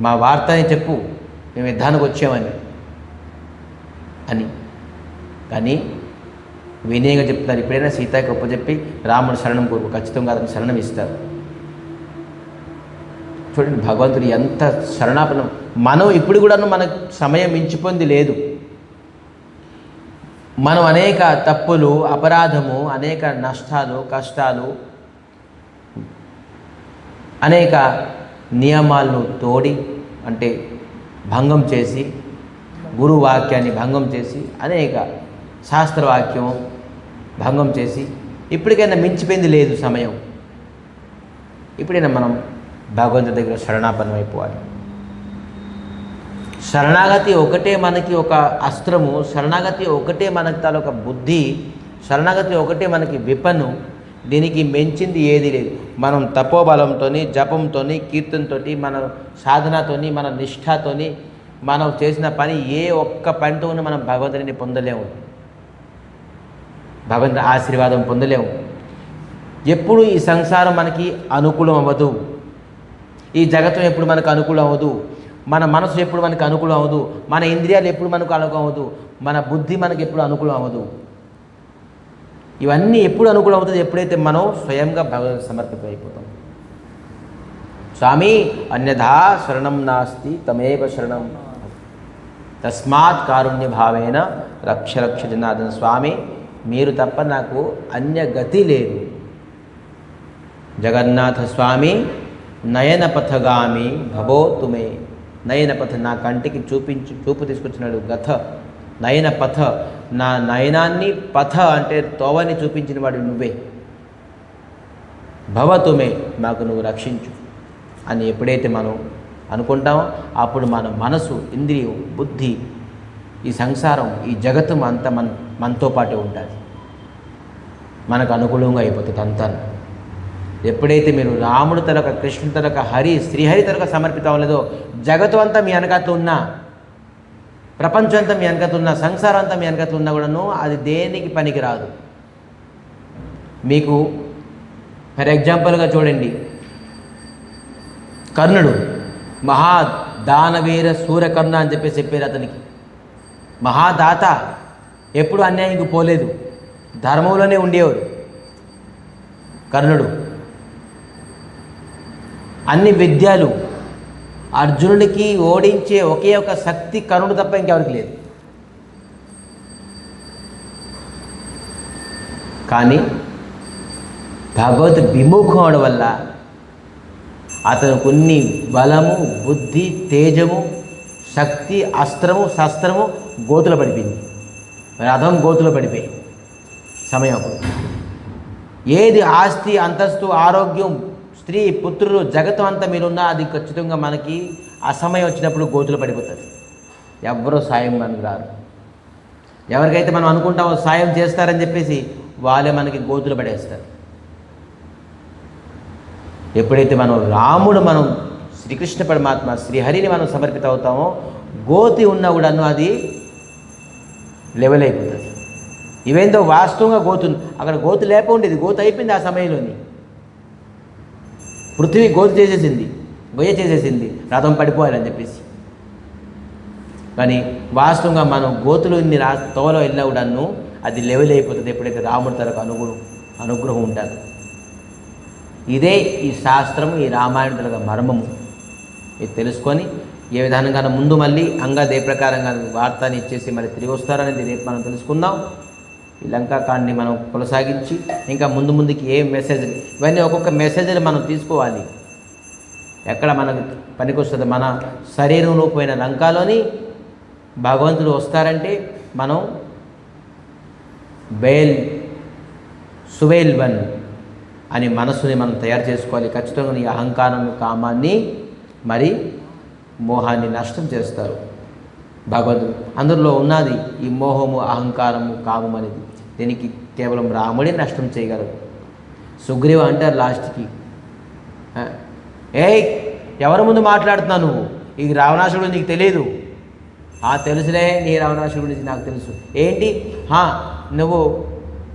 మా వార్తని చెప్పు, మేము యుద్ధానికి వచ్చామని అని. కానీ వినయంగా చెప్తున్నారు, ఇప్పుడైనా సీతకి అప్పచెప్పి రాముడు శరణం కోరుకు, ఖచ్చితంగా అతను శరణం ఇస్తారు. చూడండి భగవంతుడు ఎంత శరణాపనం. మనం ఇప్పుడు కూడా మనకు సమయం మించిపోయింది లేదు. మనం అనేక తప్పులు, అపరాధము, అనేక నష్టాలు, కష్టాలు, అనేక నియమాలను తోడి అంటే భంగం చేసి, గురు వాక్యాన్ని భంగం చేసి, అనేక శాస్త్రవాక్యం భంగం చేసి, ఇప్పటికైనా మించిపోయింది లేదు సమయం. ఇప్పుడైనా మనం భగవంతుడి దగ్గర శరణాపన్నం అయిపోవాలి. శరణాగతి ఒకటే మనకి ఒక అస్త్రము, శరణాగతి ఒకటే మనకి తాలూక బుద్ధి, శరణాగతి ఒకటే మనకి విపన్ను. దీనికి మించింది ఏది లేదు. మనం తపోబలంతో, జపంతో, కీర్తనతో, మన సాధనతోని, మన నిష్ఠతోని మనం చేసిన పని ఏ ఒక్క పనితో మనం భగవంతుడిని పొందలేము, భగవంతుని ఆశీర్వాదం పొందలేము. ఎప్పుడు ఈ సంసారం మనకి అనుకూలం అవ్వదు, ఈ జగత్తం ఎప్పుడు మనకు అనుకూలం అవ్వదు, మన మనసు ఎప్పుడు మనకు అనుకూలం అవ్వదు, మన ఇంద్రియాలు ఎప్పుడు మనకు అనుకూలం అవ్వదు, మన బుద్ధి మనకు ఎప్పుడు అనుకూలం అవ్వదు. ఇవన్నీ ఎప్పుడు అనుకూలం అవుతుంది? ఎప్పుడైతే మనం స్వయంగా భగవంతుడికి సమర్పితమైపోతాం. స్వామి అన్యథా శరణం నాస్తి తమేవ శరణం తస్మాత్ కారుణ్య భావేన రక్ష రక్ష జనార్దన. స్వామి మీరు తప్ప నాకు అన్య గతి లేదు. జగన్నాథ స్వామి నయనపథగామి భవో తుమే. నయనపథ నా కంటికి చూపు తీసుకొచ్చినాడు. గథ నయనపథ నా నయనాన్ని, పథ అంటే తోవని చూపించిన వాడు నువ్వే. భవతుమే మాకు నువ్వు రక్షించు అని ఎప్పుడైతే మనం అనుకుంటామో అప్పుడు మన మనసు, ఇంద్రియం, బుద్ధి, ఈ సంసారం, ఈ జగత్తు అంతా మనతో పాటే ఉంటుంది, మనకు అనుకూలంగా అయిపోతుంది అంతా. ఎప్పుడైతే మీరు రాముడు తలక, కృష్ణుడి తలక, శ్రీహరి తలక సమర్పితం అవ్వలేదో, జగత్తు అంతా మీ వెనకతో ఉన్నా, ప్రపంచం అంతా మీ వెనకతో ఉన్నా, సంసారం అంతా మీ వెనకతో ఉన్నా కూడాను అది దేనికి పనికి రాదు. మీకు ఫర్ ఎగ్జాంపుల్గా చూడండి, కర్ణుడు మహాదానవీర సూర్యకర్ణ అని చెప్పారు. అతనికి మహాదాత, ఎప్పుడు అన్యాయంకి పోలేదు, ధర్మంలోనే ఉండేవాడు కర్ణుడు. అన్ని విద్యలు అర్జునుడికి ఓడించే ఒకే ఒక శక్తి కర్ణుడు తప్ప ఇంకెవరికి లేదు. కానీ భగవత్ విముఖం అవడం వల్ల అతను కొన్ని బలము, బుద్ధి, తేజము, శక్తి, అస్త్రము, శస్త్రము గోతులో పడిపోయింది. రథం గోతులో పడిపోయి సమయం అప్పుడు ఏది ఆస్తి, అంతస్తు, ఆరోగ్యం, స్త్రీ, పుత్రులు, జగతం అంతా మీరున్నా అది ఖచ్చితంగా మనకి ఆ సమయం వచ్చినప్పుడు గోతులో పడిపోతుంది. ఎవరో సాయం మనకు రారు. ఎవరికైతే మనం అనుకుంటామో సాయం చేస్తారని చెప్పేసి వాళ్ళే మనకి గోతులు పడేస్తారు. ఎప్పుడైతే మనం శ్రీకృష్ణ పరమాత్మ, శ్రీహరిని మనం సమర్పిత అవుతామో గోతి ఉన్నా కూడాను అది లెవెల్ అయిపోతుంది. ఇవేందో వాస్తవంగా అక్కడ గోతు లేక ఉండేది, గోతు అయిపోయింది ఆ సమయంలోని. పృథ్వీ గోతు చేసేసింది, గొయ్య చేసేసింది, రథం పడిపోయాలని చెప్పేసి. కానీ వాస్తవంగా మనం గోతులు ఇన్ని తోవలో వెళ్ళినా కూడాను అది లెవెల్ అయిపోతుంది ఎప్పుడైతే రాముడి తరకు అనుగ్రహం ఉంటుంది. ఇదే ఈ శాస్త్రం, ఈ రామాయణ తరగ మర్మము. ఇది తెలుసుకొని ఏ విధానంగా ముందు మళ్ళీ అంగద్ ఏ ప్రకారంగా వార్తని ఇచ్చేసి మళ్ళీ తిరిగి వస్తారనేది రేపు మనం తెలుసుకుందాం. ఈ లంకాకాండని మనం కొనసాగించి ఇంకా ముందుకి ఏ మెసేజ్లు, ఇవన్నీ ఒక్కొక్క మెసేజ్ని మనం తీసుకోవాలి. ఎక్కడ మనకు పనికొస్తుంది, మన శరీరంలో పోయిన లంకాలోని భగవంతుడు వస్తారంటే మనం సువేల్ వన్ అని మనసుని మనం తయారు చేసుకోవాలి. ఖచ్చితంగా ఈ అహంకారం, కామాన్ని, మరి మోహాన్ని నష్టం చేస్తారు భగవంతుడు. అందులో ఉన్నది ఈ మోహము, అహంకారము, కామం అనేది. దీనికి కేవలం రాముడే నష్టం చేయగలరు. సుగ్రీవ అంటారు లాస్ట్కి, ఎవరి ముందు మాట్లాడుతున్నావు నువ్వు? ఈ రావణాసుడు నీకు తెలియదు. తెలుసులే, నీ రావణాసుడు గురించి నాకు తెలుసు. ఏంటి, నువ్వు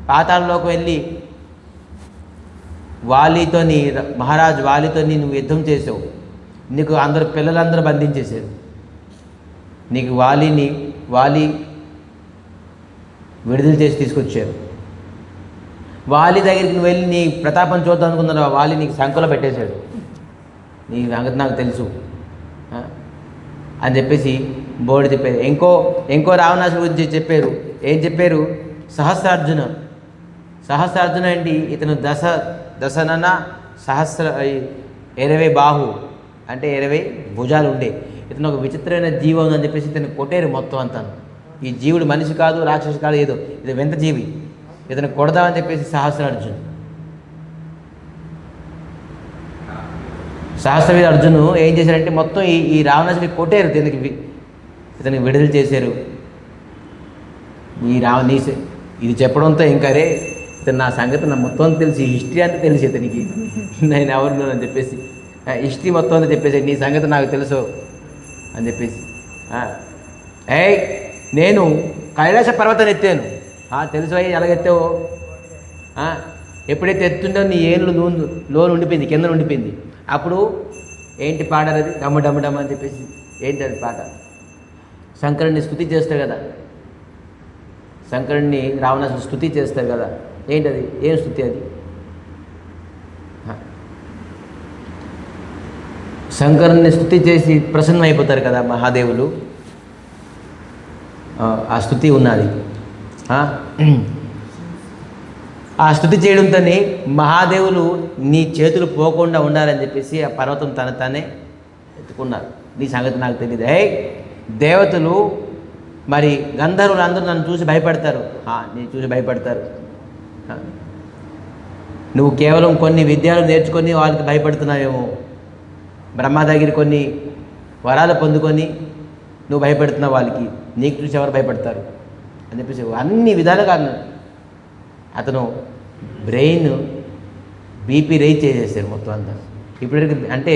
పాతాళంలోకి వెళ్ళి మహారాజు వాలితో నువ్వు యుద్ధం చేసావు. నీకు పిల్లలందరూ బంధించేశారు. నీకు వాలి విడుదల చేసి తీసుకొచ్చారు. వాలి దగ్గరికి నువ్వు వెళ్ళి నీ ప్రతాపం చూద్దాం అనుకున్నావు. వాలి నీకు సంకలో పెట్టేశాడు. నీ సంగతి నాకు తెలుసు అని చెప్పేసి బోర్డు చెప్పారు. ఇంకో రావణాసుడి గురించి చెప్పారు. ఏం చెప్పారు? సహస్రార్జున ఏంటి? ఇతను దశనన సహస్ర 20 బాహు అంటే 20 భుజాలు ఉండే. ఇతను ఒక విచిత్రమైన జీవం ఉందని చెప్పేసి ఇతను కొట్టారు మొత్తం అంతా. ఈ జీవుడు మనిషి కాదు, రాక్షసు కాదు, ఏదో ఇది వింత జీవి, ఇతను కొడదామని చెప్పేసి సహస్రవీర అర్జును ఏం చేశారంటే మొత్తం ఈ రావణాసుడిని కొట్టారు. ఇతనికి విడుదల చేశారు. ఇది చెప్పడంతో ఇంకరే ఇతను నా సంగతి నా మొత్తం తెలిసి, హిస్టరీ అంతా తెలిసి ఇతనికి నేను ఎవరు అని చెప్పేసి హిస్టరీ మొత్తం అంతా చెప్పేసి నీ సంగతి నాకు తెలుసు అని చెప్పేసి, నేను కైలాస పర్వతాన్ని ఎత్తాను. తెలుసు అయ్యి ఎలాగెత్తావో, ఎప్పుడైతే ఎత్తుండో నీ ఏళ్ళు లోన్ ఉండిపోయింది, కింద ఉండిపోయింది. అప్పుడు ఏంటి పాడారు? అది డమ్మ డమ్మ డమ్మ అని చెప్పేసి ఏంటి అది పాట? శంకరుణ్ణి స్తుతి చేస్తారు కదా, శంకరుణ్ణి రావణాసుడు స్తుతి చేస్తారు కదా. ఏంటది? ఏం స్తుతి అది? శంకరుణ్ణి స్తుతి చేసి ప్రసన్నం అయిపోతారు కదా మహాదేవులు. ఆ స్తుతి ఉన్నది. ఆ స్తుతి చేయడంతోనే మహాదేవులు నీ చేతులు పోకుండా ఉండాలని చెప్పేసి ఆ పర్వతం తానే ఎత్తుకున్నారు. నీ సంగతి నాకు తెలియదు. దేవతలు మరి గంధర్వులు అందరూ నన్ను చూసి భయపడతారు. నీ చూసి భయపడతారు. నువ్వు కేవలం కొన్ని విద్యలు నేర్చుకొని వాళ్ళకి భయపడుతున్నావేమో. బ్రహ్మ దగ్గర కొన్ని వరాలు పొందుకొని నువ్వు భయపడుతున్నావు వాళ్ళకి. నీకు చూసి ఎవరు భయపడతారు అని చెప్పేసి అన్ని విధాలుగా అతను బ్రెయిన్ బీపీ రైజ్ చేసేసారు మొత్తం అంతా. ఇప్పుడు అంటే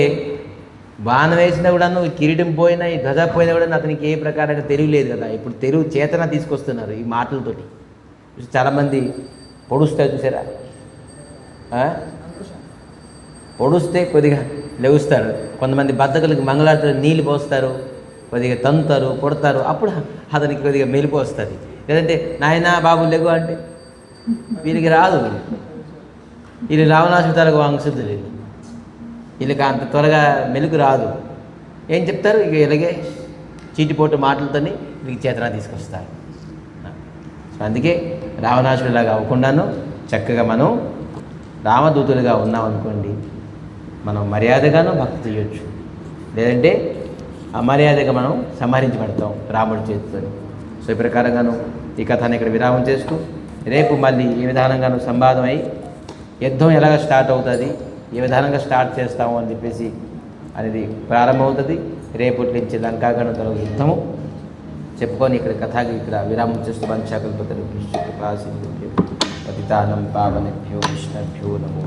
బాణం వేసినా కూడా కిరీటం పోయినా, ఈ ధ్వజ పోయినా కూడా అతనికి ఏ ప్రకారంగా తెలియలేదు కదా. ఇప్పుడు తెలుగు చేతన తీసుకొస్తున్నారు ఈ మాటలతోటి. చాలామంది పొడుస్తారు చూసారా, పొడుస్తే కొద్దిగా లెగుస్తాడు. కొంతమంది బద్దకులకి మంగళారతులు నీళ్ళు పోస్తారు, కొద్దిగా తంతారు, కొడతారు. అప్పుడు అతనికి కొద్దిగా మెలుపు వస్తుంది. లేదంటే నాయనా బాబు లెగు అంటే వీళ్ళకి రాదు. వీళ్ళు రావణాసుతాలకు వంశతులు, వీళ్ళకి అంత త్వరగా మెలుగు రాదు. ఏం చెప్తారు? ఇక ఇలాగే చీటిపోటు మాటలతోని వీళ్ళకి చేతన తీసుకొస్తారు. సో అందుకే రావణాసుడిలాగా అవ్వకుండాను చక్కగా మనం రామదూతులుగా ఉన్నామనుకోండి, మనం మర్యాదగాను భక్తి చేయొచ్చు. లేదంటే అమర్యాదగా మనం సంహరించబడతాం రాముడి చేతితో. సో ఈ ప్రకారంగాను ఈ కథను ఇక్కడ విరామం చేస్తూ రేపు మళ్ళీ ఏ విధానంగాను సంవాదం అయి యుద్ధం ఎలాగ స్టార్ట్ అవుతుంది, ఏ విధానంగా స్టార్ట్ చేస్తాము అని చెప్పేసి అనేది ప్రారంభమవుతుంది. రేపటి నుంచి లంకాగణంతో యుద్ధము చెప్పుకొని ఇక్కడ కథకి ఇక్కడ విరామం చేస్తూ వంశాకల్పతరు పతితానం పావనేభ్యో విష్ణుభ్యో నమో.